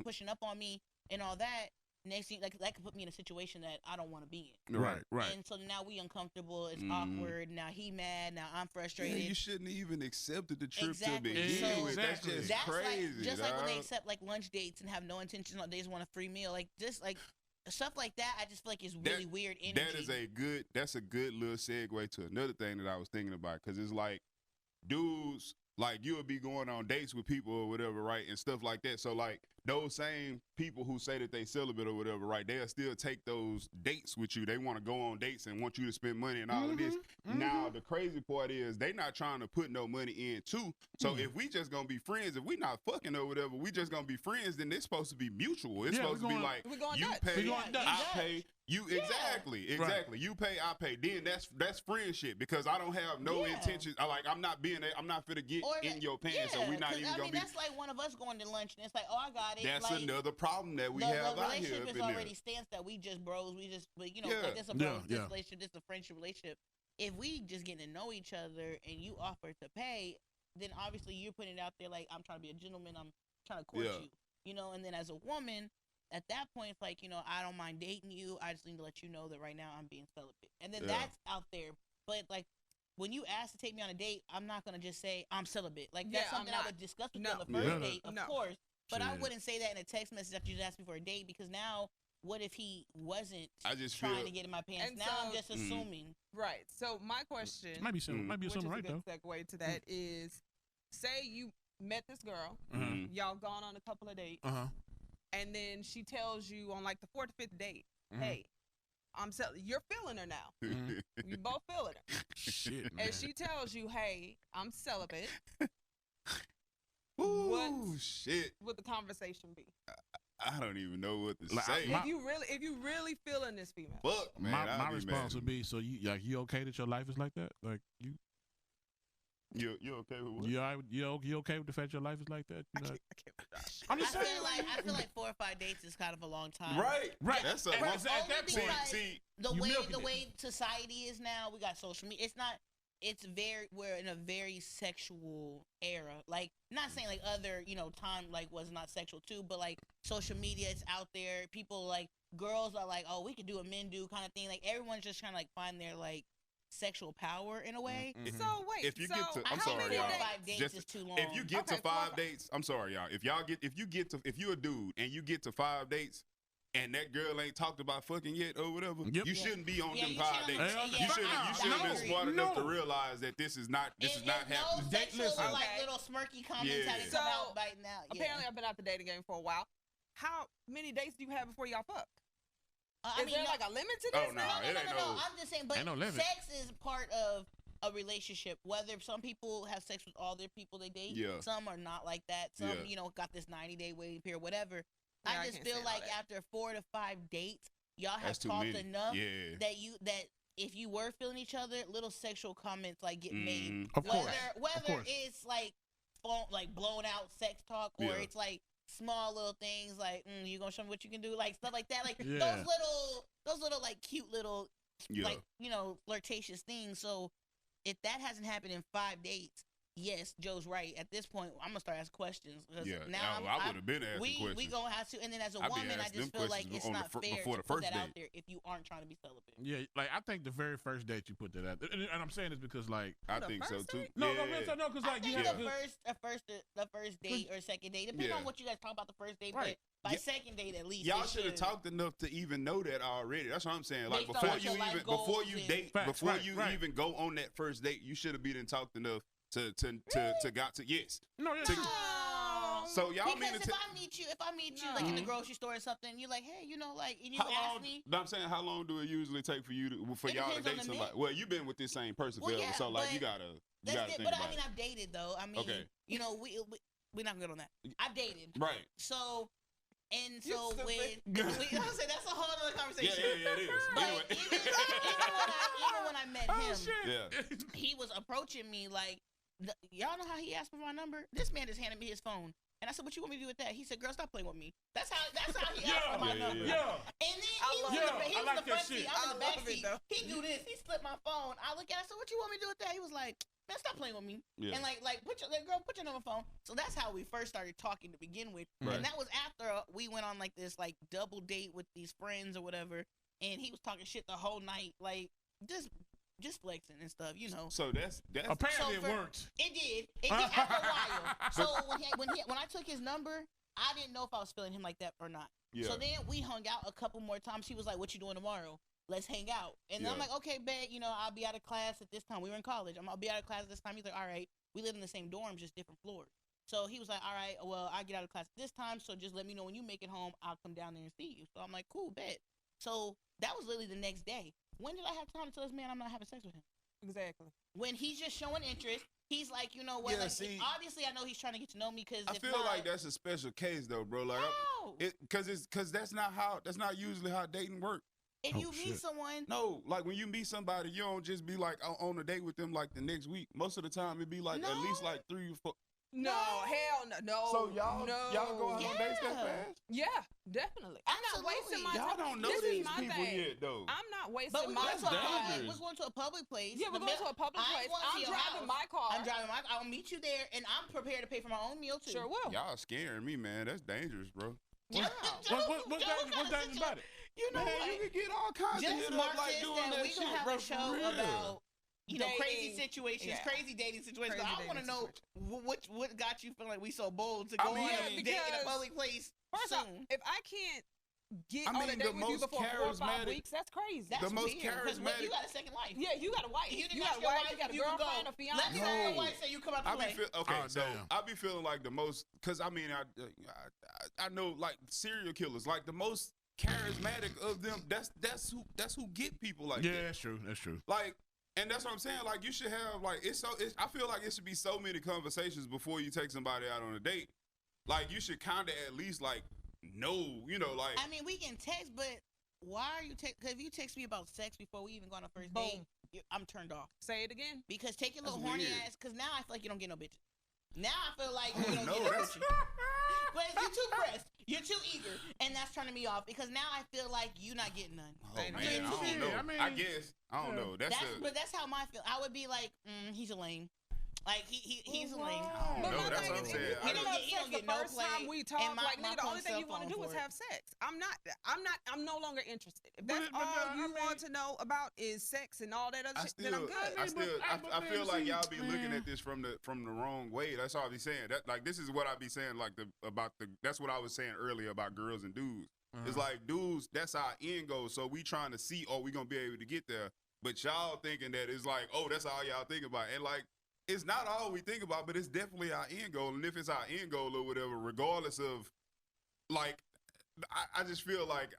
pushing up on me and all that, next thing like that could put me in a situation that I don't want to be in. Right. And so now we uncomfortable. It's awkward. Now he mad. Now I'm frustrated. Yeah, you shouldn't even accepted the trip exactly. to begin so with. That's just crazy. Like, just like when they accept like lunch dates and have no intention, they just want a free meal. Like just like stuff like that, I just feel like it's really weird energy. That's a good little segue to another thing that I was thinking about because it's like dudes. Like, you would be going on dates with people or whatever, right, and stuff like that. So, like, those same people who say that they celibate or whatever, right, they'll still take those dates with you. They want to go on dates and want you to spend money and all of this. Now, the crazy part is they not trying to put no money in, too. So, if we just going to be friends, if we not fucking or whatever, we just going to be friends, then it's supposed to be mutual. It's supposed to be like, you pay, I pay. You exactly. Right. You pay, I pay. Then that's friendship because I don't have no intentions. I'm not finna get in your pants, so we not even gonna be. That's like one of us going to lunch and it's like, oh, I got it. That's like, another problem that we have out here. The relationship is already stance that we just bros. We just, like this a bros, this relationship, this a friendship relationship. If we just getting to know each other and you offer to pay, then obviously you're putting it out there like I'm trying to be a gentleman. I'm trying to court you, and then as a woman. At that point, it's like, I don't mind dating you. I just need to let you know that right now I'm being celibate. And then that's out there. But, like, when you ask to take me on a date, I'm not going to just say I'm celibate. Like, that's something I would discuss with you on the first date, of course. But I wouldn't say that in a text message after you just asked me for a date because now, what if he wasn't trying to get in my pants? And now I'm just assuming. Right. So, my question, might be something right, though. Segue to that is, say you met this girl, y'all gone on a couple of dates. And then she tells you on like the 4th or 5th date, hey, you're feeling her now. You both feeling her. Shit, man. And she tells you, hey, I'm celibate. Shit. Would the conversation be? I don't even know what to say. If you really feeling this female. Fuck, man. My response would be, so you okay that your life is like that? Like you okay with what? You okay with the fact your life is like that? I can't. I'm just saying. I feel like 4 or 5 dates is kind of a long time. Right. That's at that point. See, the way society is now, we got social media. We're in a very sexual era. Like, not saying like other, time like was not sexual too, but like social media is out there. People like girls are like, oh, we could do a men do kind of thing. Like everyone's just trying to like find their like sexual power in a way. So wait, if you get to, I'm sorry, y'all. 5 dates is too long. If you get to 5 dates, I'm sorry, y'all. If you're a dude and you get to 5 dates. And that girl ain't talked about fucking yet or whatever. You shouldn't be on them 5 dates. You should have been smart enough to realize that this is not happening. No sexual or like little smirky comments how they come out biting out. Apparently, I've been out the dating game for a while. How many dates do you have before y'all fuck? Is there like a limit to this? Oh, no, it ain't no. I'm just saying, but sex is part of a relationship. Whether some people have sex with all their people they date, some are not like that. Some, got this 90-day waiting period, whatever. I just feel like after 4 to 5 dates, y'all have talked enough that if you were feeling each other, little sexual comments like get made. Of course. Whether it's like blown out sex talk or it's like small little things like you gonna show me what you can do, like stuff like that, like those little like cute little like flirtatious things. So if that hasn't happened in 5 dates, yes, Joe's right. At this point, I'm gonna start asking questions. 'Cause Yeah, now I would have been asking we questions. gonna have to. And then as a I be woman, I asking just them feel like questions it's on the not fair before to the put first that out date. there if you aren't trying to be celibate. Yeah, like I think the very first date you put that out, and I'm saying this because like I The think so first too. date? no, yeah. no, because I like you think have the first date or second date, depending Yeah. on what you guys talk about the first date, Right. but by Yeah. second date at least. Y'all they should have talked enough to even know that already. That's what I'm saying. Like Based on before what you your life even goals before you and- date, Facts, before right, you right. even go on that first date, you should have been talked enough to got to yes. no, yeah, To- No. So y'all mean Because to if I meet you like in the grocery store or something, you're like, hey, you know, like, and you how ask long? me. No, I'm saying how long do it usually take for you for It y'all to depends on date the somebody? man. Well, you've been with this same person Well, forever, yeah, so like but you gotta think But about I mean, it. I've dated though. I mean, Okay. you know, we're not good on that. I've dated. Right. So, and You so stupid. I say that's a whole other Yeah, conversation. it is. But Anyway. even when I met oh him, shit, Yeah. he was approaching me like, y'all know how he asked for my number? This man just handed me his phone. And I said, what you want me to do with that? He said, girl, stop playing with me. That's how he asked for my Yeah, number. yeah. And then I he was love in it. the, he I was like in the that front shit. seat. I was in the I back love it, seat. though. He do this. He slipped my phone. I look at it. I said, what you want me to do with that? He was like, man, stop playing with me. Yeah. And like put your number phone. So that's how we first started talking to begin with. Right. And that was after we went on like this like double date with these friends or whatever. And he was talking shit the whole night, like just flexing and stuff, you know. So that's apparently So it for- worked. It did. It did after a while. So when I took his number, I didn't know if I was feeling him like that or not. yeah. So then we hung out a couple more times. He was like, "What you doing tomorrow? Let's hang out." And then I'm Yeah. like, "Okay, bet. You know, I'll be out of class at this time. We were in college. I'll be out of class at this time." He's like, "All right." We live in the same dorms, just different floors. So he was like, "All right, well, I get out of class at this time. So just let me know when you make it home. I'll come down there and see you." So I'm like, "Cool, bet." So that was literally the next day. When did I have time to tell this man I'm not having sex with him? Exactly. When he's just showing interest, he's like, you know what? Yeah, like, see- obviously, I know he's trying to get to know me because I feel like that's a special case though, bro. Like, no. because that's not usually how dating works. If Oh, you meet shit. someone, No, like when you meet somebody, you don't just be like on a date with them like the next week. Most of the time, it be like at least No. like 3 or 4. No, hell no. No. So y'all no. go out on dates that Yeah. fast? Yeah, definitely. I'm not wasting my Y'all time. don't know this these is my people thing. yet, though. I'm not wasting but we're my going, to a time. public, dangerous. we're going to a public place. Yeah, we're The going mil- to a public I place. ain't going to I'm your driving house. my car. I'm driving my car. I'll meet you there, and I'm prepared to pay for my own meal too. Sure will. Y'all scaring me, man. That's dangerous, bro. Yeah. What's Joe, dangerous about it? You know Man, what? you can get all kinds of Just hit mark up like this doing that that we shit, gonna have bro. a for show real. about crazy Dating. situations, Yeah. crazy dating situations. Crazy I want to dating know situations. what got you feeling like we so bold to I go mean, on yeah, a date in a because- public place First off, soon. if I can't get I on a mean, date the with you most before 4 or 5 charismatic- weeks, that's crazy. That's the most weird, 'cause charismatic- you got a second life. Yeah, you got a wife. You didn't got ask a your wife. wife You got a if you could girlfriend, go. a fiance. Let's say your No. wife say you come out the I be way. feel okay. Oh, So damn. I be feeling like the most because I mean I know like serial killers like the most charismatic of them. That's who get people like Yeah, that. that's true. That's true. Like, and that's what I'm saying. Like, you should have like I feel like it should be so many conversations before you take somebody out on a date. Like, you should kind of at least like know, like. I mean, we can text, but why are you text? Because if you text me about sex before we even go on a first Boom. date, I'm turned off. Say it again. Because take your That's little horny weird. ass. Because now I feel like you don't get no bitches. Now I feel like I you don't don't know. get no That's bitches. But you're too pressed. You're too eager, and that's turning me off. Because now I feel like you're not getting none. Oh I man, mean, I don't shit, know. I mean, I guess I don't yeah. know. But that's how my feel. I would be like, he's a lame. Like he's a lame. I don't But know. my That's thing what I'm is, saying. if I you don't- have he sex don't get the no first play, time we talk, and my like nigga, the only punk thing you cell want to phone do is for it. have sex. I'm no longer interested. If But- that's but, all I you mean- want to know about is sex and all that other shit, then I'm good. I feel like y'all be looking man. at this from the wrong way. That's all I be saying. That like this is what I be saying like that's what I was saying earlier about girls and dudes. It's like dudes, that's our end goal. So we trying to see, we gonna be able to get there. But y'all thinking that it's like, that's all y'all think about. And like, it's not all we think about, but it's definitely our end goal. And if it's our end goal or whatever, regardless of like, I just feel like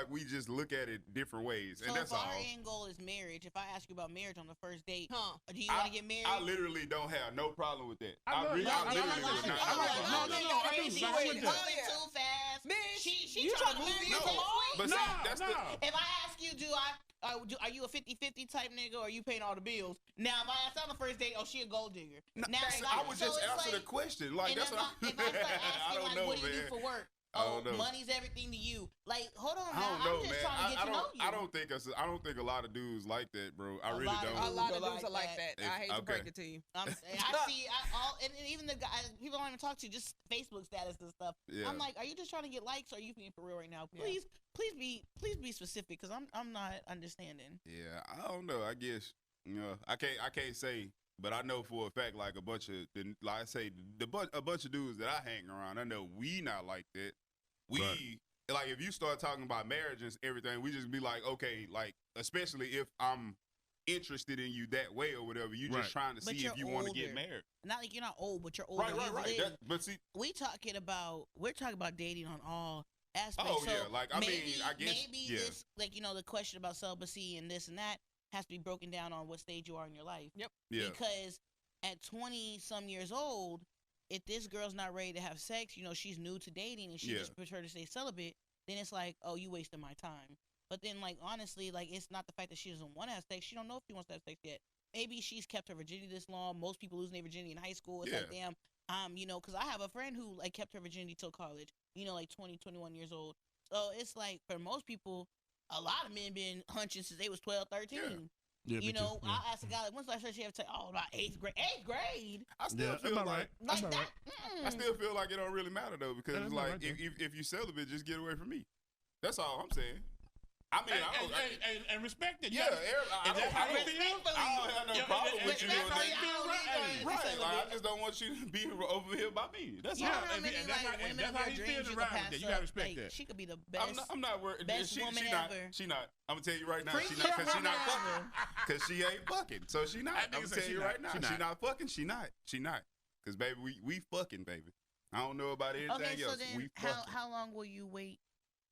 we just look at it different ways, and So that's if all. our end goal is marriage, if I ask you about marriage on the first date, Huh. do you want to get married? I literally don't have no problem with that. I love- really, I- I literally like would that. not. I like that. No, I do. Crazy. I like She's that. moving Yeah. too fast. Bitch, She you trying to tryna move marry you me? to Lloyd? But see, No, that's no. If I ask you, are you a 50-50 type nigga, or are you paying all the bills? Now, if I ask on the first date, she a gold digger. No, Now, I would just answer the question. Like and that's if what I start I asking, don't like, know, what do you man. do for work? I oh, don't know. money's everything to you. Like, hold on I now. don't know, I'm just man. trying to get to know you. I don't think a lot of dudes like that, bro. I A really lot of don't. A lot of Dudes are dudes are like that. If- I hate to break okay. it to you. I see and even the guy people don't even talk to, just Facebook status and stuff. Yeah. I'm like, are you just trying to get likes, or are you being for real right now? Yeah. Please be specific, because I'm not understanding. Yeah, I don't know. I guess I can't say, but I know for a fact like a bunch of like I say a bunch of dudes that I hang around. I know we not like that. We Right. like if you start talking about marriage and everything, we just be like, okay, like especially if I'm interested in you that way or whatever. You Right. just trying to But see you're if you want to get older. married. Not like you're not old, but you're older. Right. You've lived. But see, We're talking about dating on all aspects. oh So yeah, like I maybe, mean, I guess maybe yeah. this, like, the question about celibacy and this and that has to be broken down on what stage you are in your life. Yep. Yeah. Because at 20 some years old, if this girl's not ready to have sex, she's new to dating and she Yeah. just prefer to stay celibate, then it's like, oh, you wasting my time. But then, like, honestly, like, it's not the fact that she doesn't want to have sex. She don't know if she wants to have sex yet. Maybe she's kept her virginity this long. Most people losing their virginity in high school. It's like, damn, because I have a friend who, like, kept her virginity till college, like 20, 21 years old. So it's like, for most people, a lot of men been hunching since they was 12, 13. Yeah, me too. Yeah. I asked a guy, like, when's the last time she ever said, oh, about 8th grade? 8th grade? I still Yeah, feel about like right. Like About that? right. I still feel like it don't really matter though because Yeah, it's that's about like right, if you celibate, just get away from me. That's all I'm saying. I mean, I don't. And respect it. Yeah, I don't have no problem with you doing that. Right, like, I just don't want you to be over here by me. That's You all. know how many, and like, that's how- women that's of how your he dreams feels you around can with pass that. You gotta up. respect Like, that. she could be the best. I'm not worried. best woman ever. She not. I'm gonna tell you right now. She Freakiest not because she woman not fucking. ever. Because she ain't fucking. So she not. That I'm nigga gonna said tell she you not. right now. She She not. not fucking. She not. She not. Because baby, we fucking baby. I don't know about anything Okay, so else. then We fucking. how long will you wait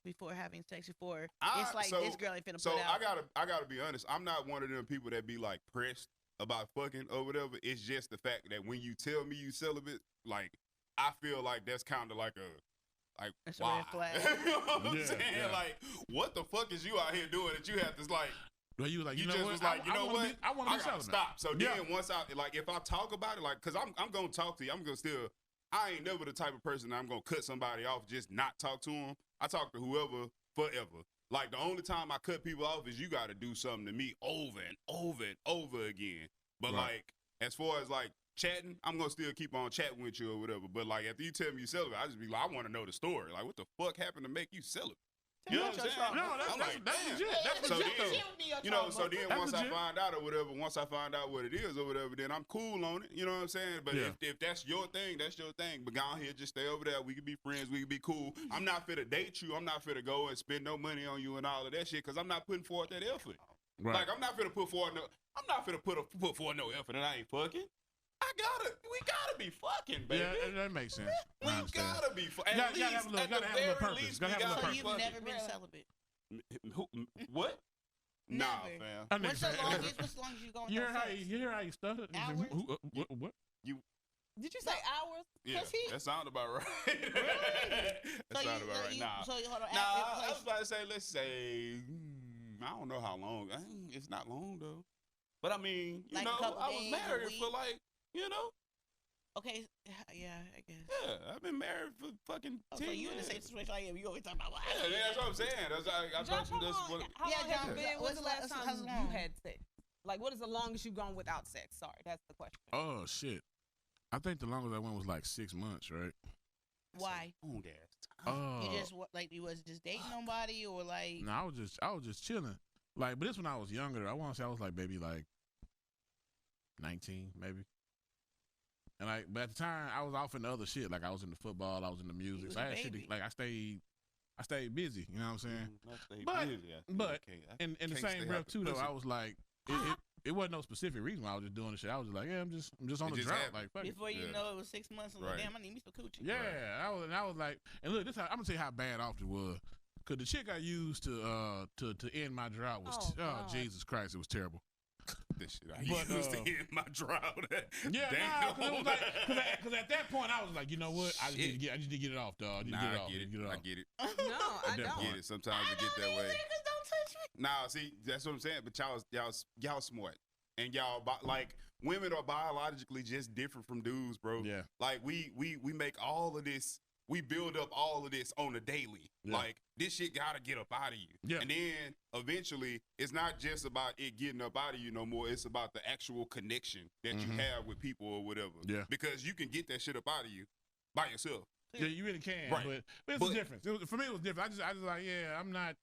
before having sex? Before I- it's like, so- this girl ain't finna So put out. I gotta be honest. I'm not one of them people that be like pressed about fucking or whatever. It's just the fact that when you tell me you celibate, like I feel like that's kind of like That's a why? red flag. You know what I'm Yeah, saying? yeah. Like, what the fuck is you out here doing that you have to like? Well, you was like, You you know just what? was like, you know what? I want to be gotta celibate. stop. So Yeah. then once I like, if I talk about it, like, cause I'm gonna talk to you. I'm gonna still. I ain't never the type of person that I'm gonna cut somebody off just not talk to them. I talk to whoever forever. Like the only time I cut people off is you got to do something to me over and over and over again. But Right. like as far as like chatting, I'm gonna still keep on chatting with you or whatever. But like after you tell me you celibate, I just be like, I want to know the story. Like what the fuck happened to make you celibate? You know what I'm saying? No, that's I'm like, that's damn. legit. That's So legit. then- though. You know, so then That's once I legit. find out or whatever, once I find out what it is or whatever, then I'm cool on it. You know what I'm saying? But Yeah. if that's your thing, that's your thing. But go on here, just stay over there. We can be friends. We can be cool. I'm not fit to date you. I'm not fit to go and spend no money on you and all of that shit because I'm not putting forth that effort. Right. Like I'm not fit to put forward no. I'm not fit to put forward no effort and I ain't fucking. We gotta be fucking, baby. Yeah, that makes sense. We I understand. gotta be fucking. Gotta have a little- gotta have a little purpose. Gotta have a little So purpose. you've never been celibate. What? Nah, Never. fam. That What's nigga the said- longest you go You hear without how sex? you hear how he stuttered? He said, Hours? What? Did you say hours? Yeah, 'Cause he- that sound about right. Really? That sound about right. Nah. So hold on. Nah, I was about to say, let's say, I don't know how long. It's not long though. But I mean, you Like a know, couple I was days, a married week? for like, you know, Okay, yeah, I guess. yeah, I've been married for fucking Oh, 10 so you in the years. same situation I am. You always talk about what? Yeah, that's what I'm saying. That's I Josh, thought you how just long, what. how Yeah, long have you John, been? When's the last how's time you long? had sex? Like, what is the longest you've gone without sex? Sorry, that's the question. Oh shit! I think the longest I went was like 6 months, right? Why? Long ass. Oh, You just like you was just dating nobody or like? no, I was just chilling. Like, but this when I was younger. I want to say I was like maybe like 19, maybe. And like, but at the time I was off in the other shit. Like I was in the football, I was in the music. was So I a had shit. baby. Like I stayed busy. You know what I'm saying? But, But in the same breath too, though, I was like, it wasn't no specific reason why I was just doing the shit. I was just like, yeah, I'm just on It the just drought. happened. Like, fuck it. Before you Yeah. know, it was 6 months. I'm like, Right. damn, I need me some coochie. Yeah, I was like, and look, I'm gonna tell you how bad off it was. Cause the chick I used to end my drought was Oh, God. Jesus Christ, it was terrible. this shit I But, used to hit my drought. Yeah, Damn. cause it was like, cause at that point I was like, you know what, I just need to get it off, dog. I need to Nah, get it I off. get it. Get it I off. get it. No, I At that don't. I get it. Sometimes it get that way. Don't touch me. Nah, see, that's what I'm saying. But y'all smart, and like women are biologically just different from dudes, bro. Yeah. Like we make all of this. we build up all of this on a daily. Yeah. Like, this shit gotta get up out of you. Yeah. And then eventually, it's not just about it getting up out of you no more. It's about the actual connection that you have with people or whatever. Yeah. Because you can get that shit up out of you by yourself. Yeah, you really can. Right. But it's a difference. For me, it was different. I just like, yeah, I'm not.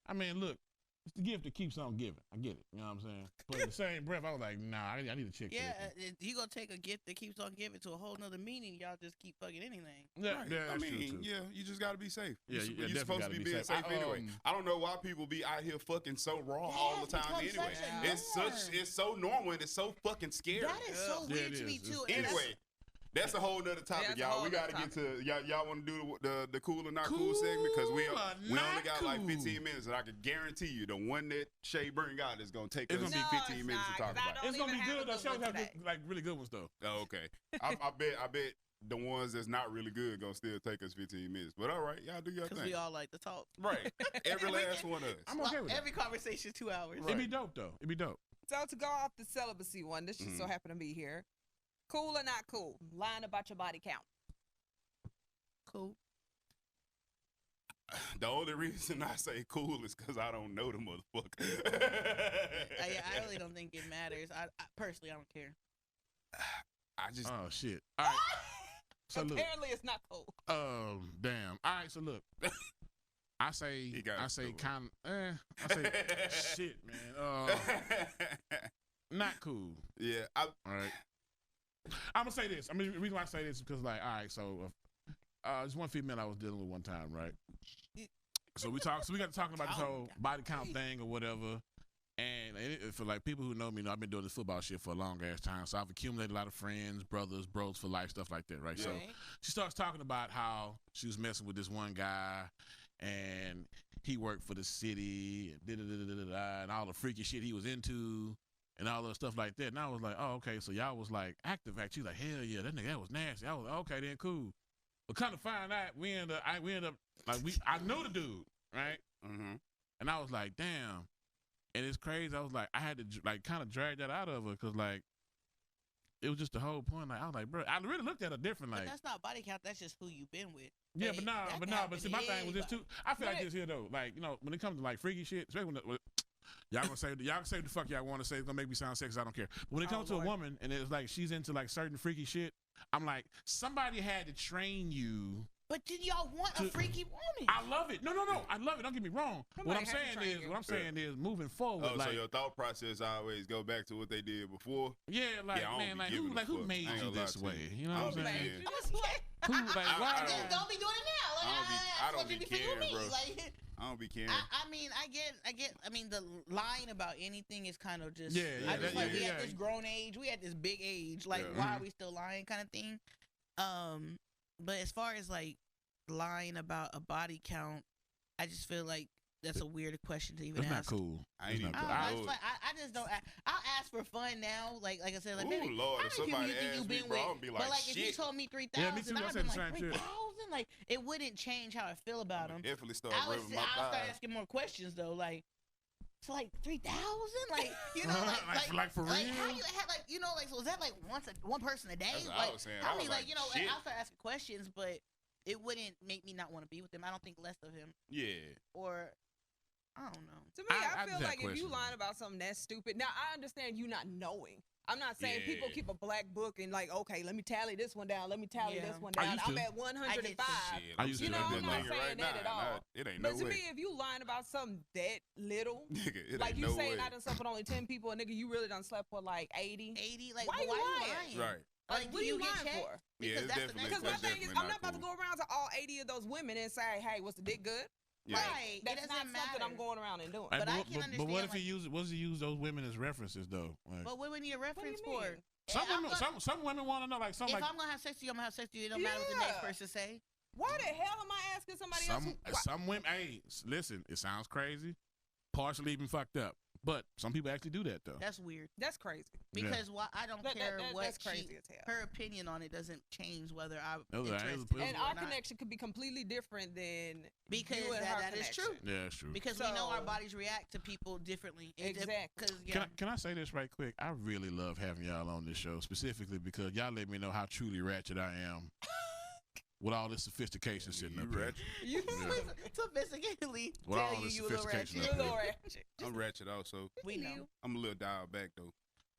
I mean, look, it's the gift that keeps on giving. I get it. You know what I'm saying? But in the same breath, I was like, nah, I need to check. Yeah, you gonna take a gift that keeps on giving to a whole nother meaning. Y'all just keep fucking anything. Yeah, Right. yeah. I That's true, mean, too. yeah, you just gotta be safe. Yeah, you're definitely supposed to gotta be be being safe. safe anyway. I don't know why people be out here fucking so raw all the time it's become anyway. such a It's so normal and it's so fucking scary. That is so Yeah, weird it to me is. too. and Anyway, that's a whole nother topic, that's a y'all. whole We gotta nother get to y'all want to do the cool or not cool segment because we Cool or only not got like cool. 15 minutes, and I can guarantee you the one that Shay Bring out is gonna take It's us gonna be- 15 No, minutes it's to talk not, 'cause I about. don't It's gonna be even have good. a Though. good Shows one have today. like really good ones though. Oh, okay. I bet the ones that's not really good gonna still take us 15 minutes. But all right, y'all do your Because thing. we all like to talk. Right. Every last one of us. I'm okay with that. Every conversation is 2 hours. It'd be dope though. It'd be dope. So to go off the celibacy one, this just so happened to be here. Cool or not cool? Lying about your body count. Cool. The only reason I say cool is because I don't know the motherfucker. I really don't think it matters. I personally, I don't care. I just Oh shit. All right. So look. Apparently, it's not cool. Damn. All right. So look. I say He got it cool. kind. I say shit, man. Not cool. yeah. All right. I'm gonna say this. I mean, the reason why I say this is because, like, all right, so there's one female I was dealing with one time, right? So we got to talking about this whole body count thing or whatever. And for like people who know me, I've been doing this football shit for a long ass time. So I've accumulated a lot of friends, brothers, bros for life, stuff like that, right? Yeah. So she starts talking about how she was messing with this one guy, and he worked for the city, and all the freaky shit he was into. And all the stuff like that. And I was like, oh, okay. So y'all was like active. She's like, hell yeah, that nigga, that was nasty. I was like, okay, then cool. But kind of find out, we end up like I knew the dude, right? Mm-hmm. And I was like, damn. And it's crazy. I was like, I had to like kind of drag that out of her because like it was just the whole point. Like I was like, bro, I really looked at her different. Like But that's not body count. That's just who you been with. yeah, Hey, but that can But happen see, to my thing was this too. anybody. I feel like this here though. Like when it comes to like freaky shit, especially when y'all can say the fuck y'all want to say. It's gonna make me sound sexist. I don't care. But when it comes to a woman and it's like she's into like certain freaky shit, I'm like, somebody had to train you. But did y'all want a freaky woman? I love it. No, I love it. Don't get me wrong. What I'm Somebody had to saying train is, you. moving forward. Oh, like, so your thought process always go back to what they did before? yeah, like Yeah, I don't man, be like giving a who fuck. made I ain't you gonna lie this to way? you. You know what I'm I don't saying? be You I'm just like, Who like I why? don't- don't be doing it now. Like, I don't that's be what you caring, me. bro. Like, I don't be caring. I mean, I get. I mean, the lying about anything is kind of just. Yeah, I just like we yeah. at this grown age, we at this big age. Like, Yeah. why are we still lying, kind of thing. But as far as like lying about a body count, I just feel like that's a weird question to even That's not ask. cool. I ain't even That's not I, cool. don't know, I just don't. I'll ask for fun now. Like I said, like, Ooh, baby, Lord, how if many people somebody you think asked you've me, been bro, with? I'm gonna be like, but like, if you shit. told me 3,000, Yeah, me too. I I'd said be the like, same shit. 3,000. Like, it wouldn't change how I feel about them. Definitely start I would rubbing my I'll start thighs. asking more questions though. Like, so like 3,000, like you know, Like, for like how real? you had like you know like so is that like one person a day? That's what I Like was saying. I I mean was like like, you know shit. I'll start asking questions, but it wouldn't make me not want to be with him. I don't think less of him, Yeah. or I don't know. To me, I I feel just like have if you questions. lying about something that's stupid. Now I understand you not knowing. I'm not saying people Yeah. keep a black book and like, okay, let me tally this one down. Let me tally Yeah. this one I down. used I'm to. at 105. Shit, I I'm used to sitting do up that. there I'm not thinking saying right that at now, all. It ain't But no to way. me, if you lying about something that little, Nigga, it like ain't you no saying way. I done slept with only 10 people, and nigga, you really done slept with like 80. 80, like Why but you why lying? you lying? Right. Like, What do are you get lying checked? for? Yeah, Because it's that's the definitely- next Because my That's thing is, definitely I'm not about to cool. go around to all 80 of those women and say, hey, was the dick good? Yeah. Right. It That's doesn't not matter. something I'm going around and doing. Hey, But I can But understand, what if like- what does he use those women as references though? Like, But what we need a What do reference you for? mean? some I'm women, gonna- some women want to know like If something like I'm gonna have sex with you, I'm gonna have sex with you. It don't matter what the next Yeah. person say. Why the hell am I asking somebody else? some women. Hey, listen, it sounds crazy, partially even fucked up, but some people actually do that though. That's weird. That's crazy. Yeah. Because I don't care what that's crazy as hell. her opinion on it doesn't change whether I'm It was- it was- interested in And you our or not. connection could be completely different than Because you and that her is true. connection. Yeah, it's true. Because we know our So- bodies react to people differently. Exactly. Because yeah, Can I say this right quick? I really love having y'all on this show, specifically because y'all let me know how truly ratchet I am. with all this sophistication sitting You up here. ratchet. You Yeah. sophisticatedly With all tell this you a little sophistication ratchet. up You're a here. little ratchet. I'm ratchet also. We know. I'm a little dialed back though.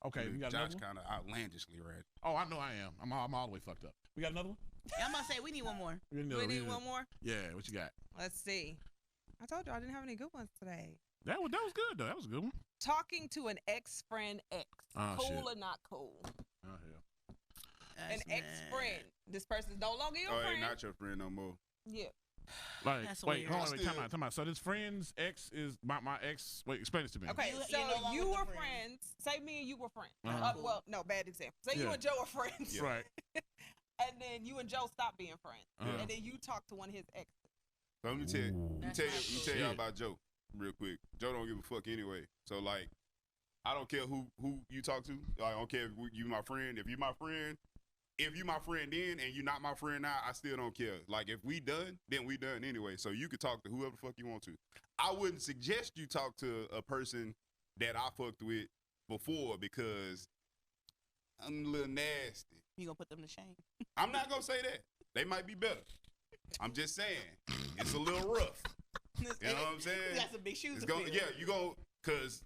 Okay, we got another Josh one. kind of outlandishly ratchet. Oh, I know I am. I'm all the way fucked up. We got another one. I'm gonna say we need one more. We We need one more. Yeah, what you got? Let's see. I told you I didn't have any good ones today. That was good though. That was a good one. Talking to an ex-friend ex. Oh, Cool shit. or not cool? Oh hell. An ex-friend. This person's no longer your Oh, friend. ain't not your friend no more. Yeah. Like, That's wait, weird. hold on, I wait, still- time out. So this friend's ex is my ex. Wait, explain this to me. Okay, You- so you're no longer you the were friend. friends. Say me and you were friends. Uh-huh. Well, no, bad example. Say you Yeah. and Joe are friends. Right. And then you and Joe stopped being friends. Uh-huh. And then you talk to one of his exes. So let me tell you, Ooh. That's let not me cool. tell y'all Shit. about Joe real quick. Joe don't give a fuck anyway. So like, I don't care who you talk to. I don't care if you my friend. If you my friend then and you not my friend now, I still don't care. Like if we done, then we done anyway. So you could talk to whoever the fuck you want to. I wouldn't suggest you talk to a person that I fucked with before because I'm a little nasty. You gonna put them to shame? I'm not gonna say that. They might be better. I'm just saying it's a little rough. You know what I'm saying? You got some big shoes It's to going, fill. yeah, you go, cause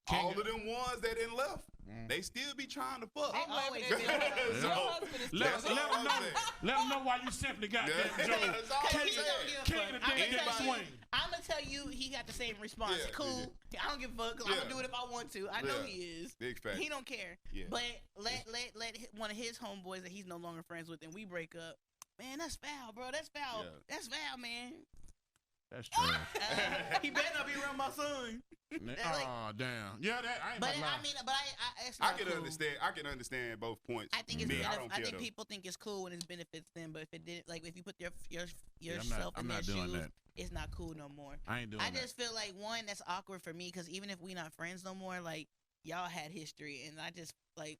Can't all get- of them ones that didn't left, Mm. they still be trying to fuck. They I'm laughing always at been your like husband. that. Your So, husband is Let That's them all I'm know. saying. Let them know why you simply got Yeah, that, Joe. that's all Cause I'm he don't saying. give a King fuck. of the damn Anybody- swing. I'm gonna tell you, he got the same response. Yeah, Cool. I don't give a fuck. 'Cause I'm Yeah. gonna do it if I want to. I know Yeah. he is. Big fact. He don't care. Yeah. But let one of his homeboys that he's no longer friends with, and we break up. Man, that's foul, bro. That's foul. Yeah. That's foul, man. That's trash. He better not be around my son. Oh damn. Yeah, that I ain't But about to lie. I mean, but it's I not can cool. understand. I can understand both points. I think it's Me, I benef- don't I care think though. people think it's cool when it benefits them, but if it didn't, like if you put Yeah, yourself I'm in not their doing shoes, that. it's not cool no more. I ain't doing I that. just feel like one that's awkward for me because even if we not friends no more, like y'all had history, and I just like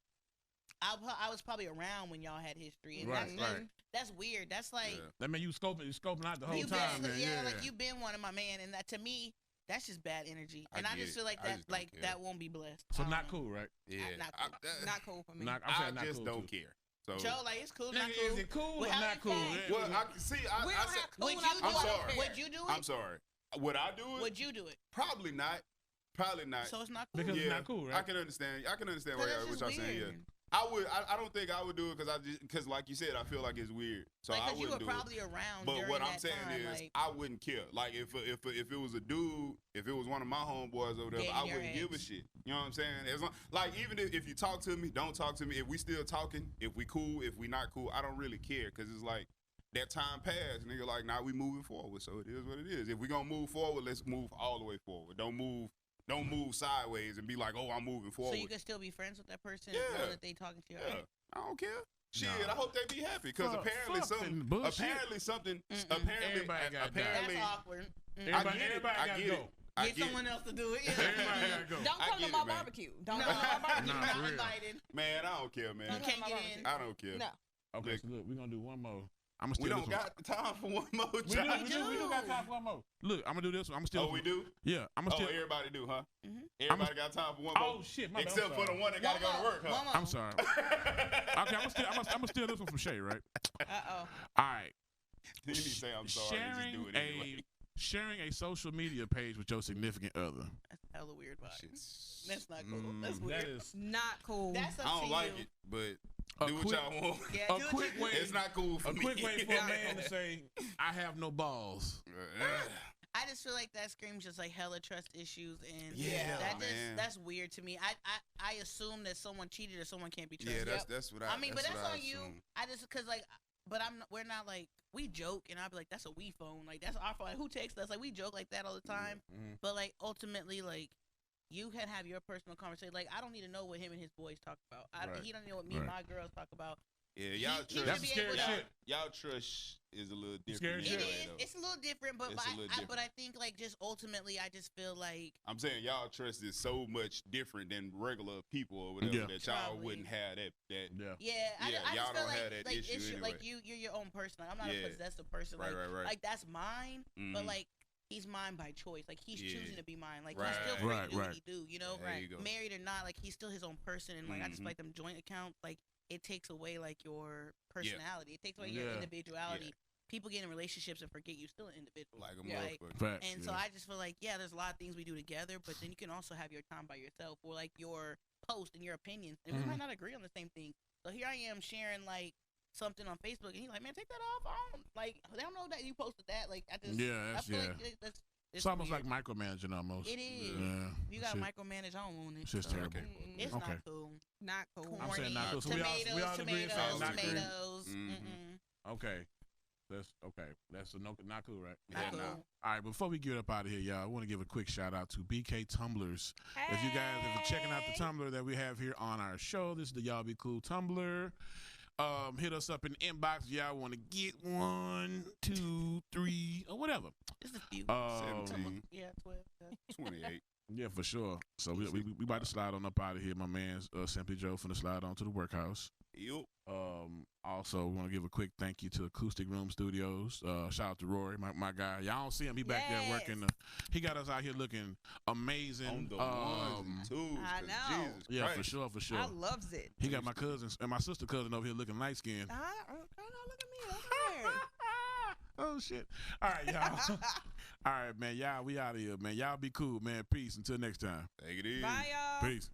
I was probably around when y'all had history, and Right, that's that's weird. That's like Yeah. That mean you scoping out the whole you time, been, man. yeah, like you've been one of my man, and that to me. That's just bad energy, I and I get just it. feel like I that, just don't like care. that won't be blessed. So I don't not know. cool, right? Yeah, not cool. Not cool for me. I'm I saying not just cool don't too. care. So, Joe, like it's cool, not Nigga, cool. is it cool Well, or how not you cool? feel? Yeah. well, I see. We I don't said, have cool Would not you cool. do I'm I don't sorry. care. Would you do it? I'm sorry. Would I do it? Would you do it? Probably not. Probably not. So it's not cool. Because yeah, it's not cool, right? I can understand. I can understand But what that's just y'all saying. Yeah, weird. I would. I don't think I would do it because like you said, I feel like it's weird. So Like, I 'cause you wouldn't were do it. probably around But during what I'm that saying time, is, like, I wouldn't care. Like if it was a dude, if it was one of my homeboys or whatever, Dating I your wouldn't give a ex. shit. You know what I'm saying? As long, like even if you talk to me, don't talk to me. If we still talking, if we cool, if we not cool, I don't really care because it's like that time passed, nigga. Like now we moving forward, so it is what it is. If we gonna move forward, let's move all the way forward. Don't move sideways and be like, oh, I'm moving forward. so you can still be friends with that person, Yeah. knowing that they talking to your Yeah, ex. I don't care. Shit, Nah. I hope they be happy because Fuck- apparently fuck something. them bullshit. Apparently something. Mm-mm. Apparently, Everybody got apparently. That's awkward. Everybody, get it. everybody I gotta get go. it. I Get get someone else to do it. Everybody gotta go. Don't I come to get my it, man. barbecue. Don't No, come to my you're barbecue. Nah, not for real. invited. Man, I don't care, You man. Don't can't come to my get barbecue. in. I don't care. No. Okay, so look, we're gonna do one more. I'm gonna We steal don't this one. got the time for one more. We do, Josh. we do got time for one more. Look, I'm gonna do this one. I'm gonna steal. Oh, we do. Yeah, I'm gonna Oh, steal. everybody do, huh? Mhm. Everybody got time for one more. Oh shit, my bad. Except I'm for the sorry. one that gotta go to One work, more, huh? one more. I'm sorry. Okay, I'm gonna steal this one from Shay, right? Uh-oh. All right. You need to say I'm sorry. and just do it anyway. Sharing a social media page with your significant other. That's hella weird vibe. Shit's- That's not cool. Mm, That's weird. That is Not cool. That's up I to don't you. like it, but a do what quick, y'all want. Yeah, a do it quick to- way. It's not cool for A me. quick way for a man to say, "I have no balls." I just feel like that screams just like hella trust issues, and Yeah, man. that's weird to me. I assume that someone cheated or someone can't be Yeah, trusted. that's what I. I mean, but that's what I on you. assume. I just cause like, but we're not like we joke, and I'll be like, that's a we phone, like that's our phone. Like, who texts us? Like we joke like that all the time, Mhm. but like ultimately, like you can have your personal conversation. Like I don't need to know what him and his boys talk about. Right. He don't know what me and Right. my girls talk about. Yeah, He- y'all he trust. That's should be scary able to- shit. Y'all trust is a little Scary different. shit. It anyway, is. though. It's a little different, but It's a little but different. I think like just ultimately, I just feel like I'm saying y'all trust is so much different than regular people or whatever Yeah. that y'all Probably. wouldn't have that. Yeah. yeah, Yeah, I y'all just feel don't like have that like issue it's anyway. like you're your own person. Like, I'm not Yeah. a possessive person. Right, like, right. Like that's mine, but Mhm. like he's mine by choice. Like he's Yeah. choosing to be mine. Like Right. he's still free Right, to do right. what he do. You know, There you go. married or not, like he's still his own person. And like I just Mhm. like them joint accounts. Like it takes away like your personality. It takes away your Yeah. individuality. People get in relationships and forget you're still an individual. Like a Yeah. motherfucker. Facts, And so I just feel like, yeah, there's a lot of things we do together, but then you can also have your time by yourself or like your post and your opinions. And we might not agree on the same thing. So here I am sharing like something on Facebook, and he's like, man, take that off. I don't, like, they don't know that you posted that. Like, I just, Yeah, I that's feel yeah. like that's It's almost weird. like micromanaging almost. It is. Yeah. You got Shit. to micromanage. I don't want it. It's just So, terrible. It's Okay. not cool. Not cool. Corny, I'm saying not cool. So tomatoes, we all agree it's tomatoes, not cool. tomatoes. Mhm. Okay. That's a no, not cool, right? Not Yeah, cool. nah. All right, before we get up out of here, y'all, I want to give a quick shout out to BK Tumblers. If you guys are checking out the Tumblr that we have here on our show, this is the Y'all Be Cool Tumblr. Hit us up in the inbox. Y'all want to get 1, 2, 3, or whatever. Just a few. 17, Yeah, 12. Yeah. 28. Yeah, for sure. So we about to slide on up out of here. My man's Simply Joe finna slide on to the workhouse. Yup. Also, want to give a quick thank you to Acoustic Room Studios. Shout out to Rory, my guy. Y'all don't see him. He back there working. He got us out here looking amazing. On the ones and twos. I 'cause know. Jesus Yeah, Christ. for sure, for sure. I loves it. He got my cousins and my sister cousin over here looking light skinned. Look at me. Look at Oh shit! All right, y'all. All right, man. Y'all, we out of here, man. Y'all be cool, man. Peace. Until next time. Take it easy. Bye, y'all. Peace.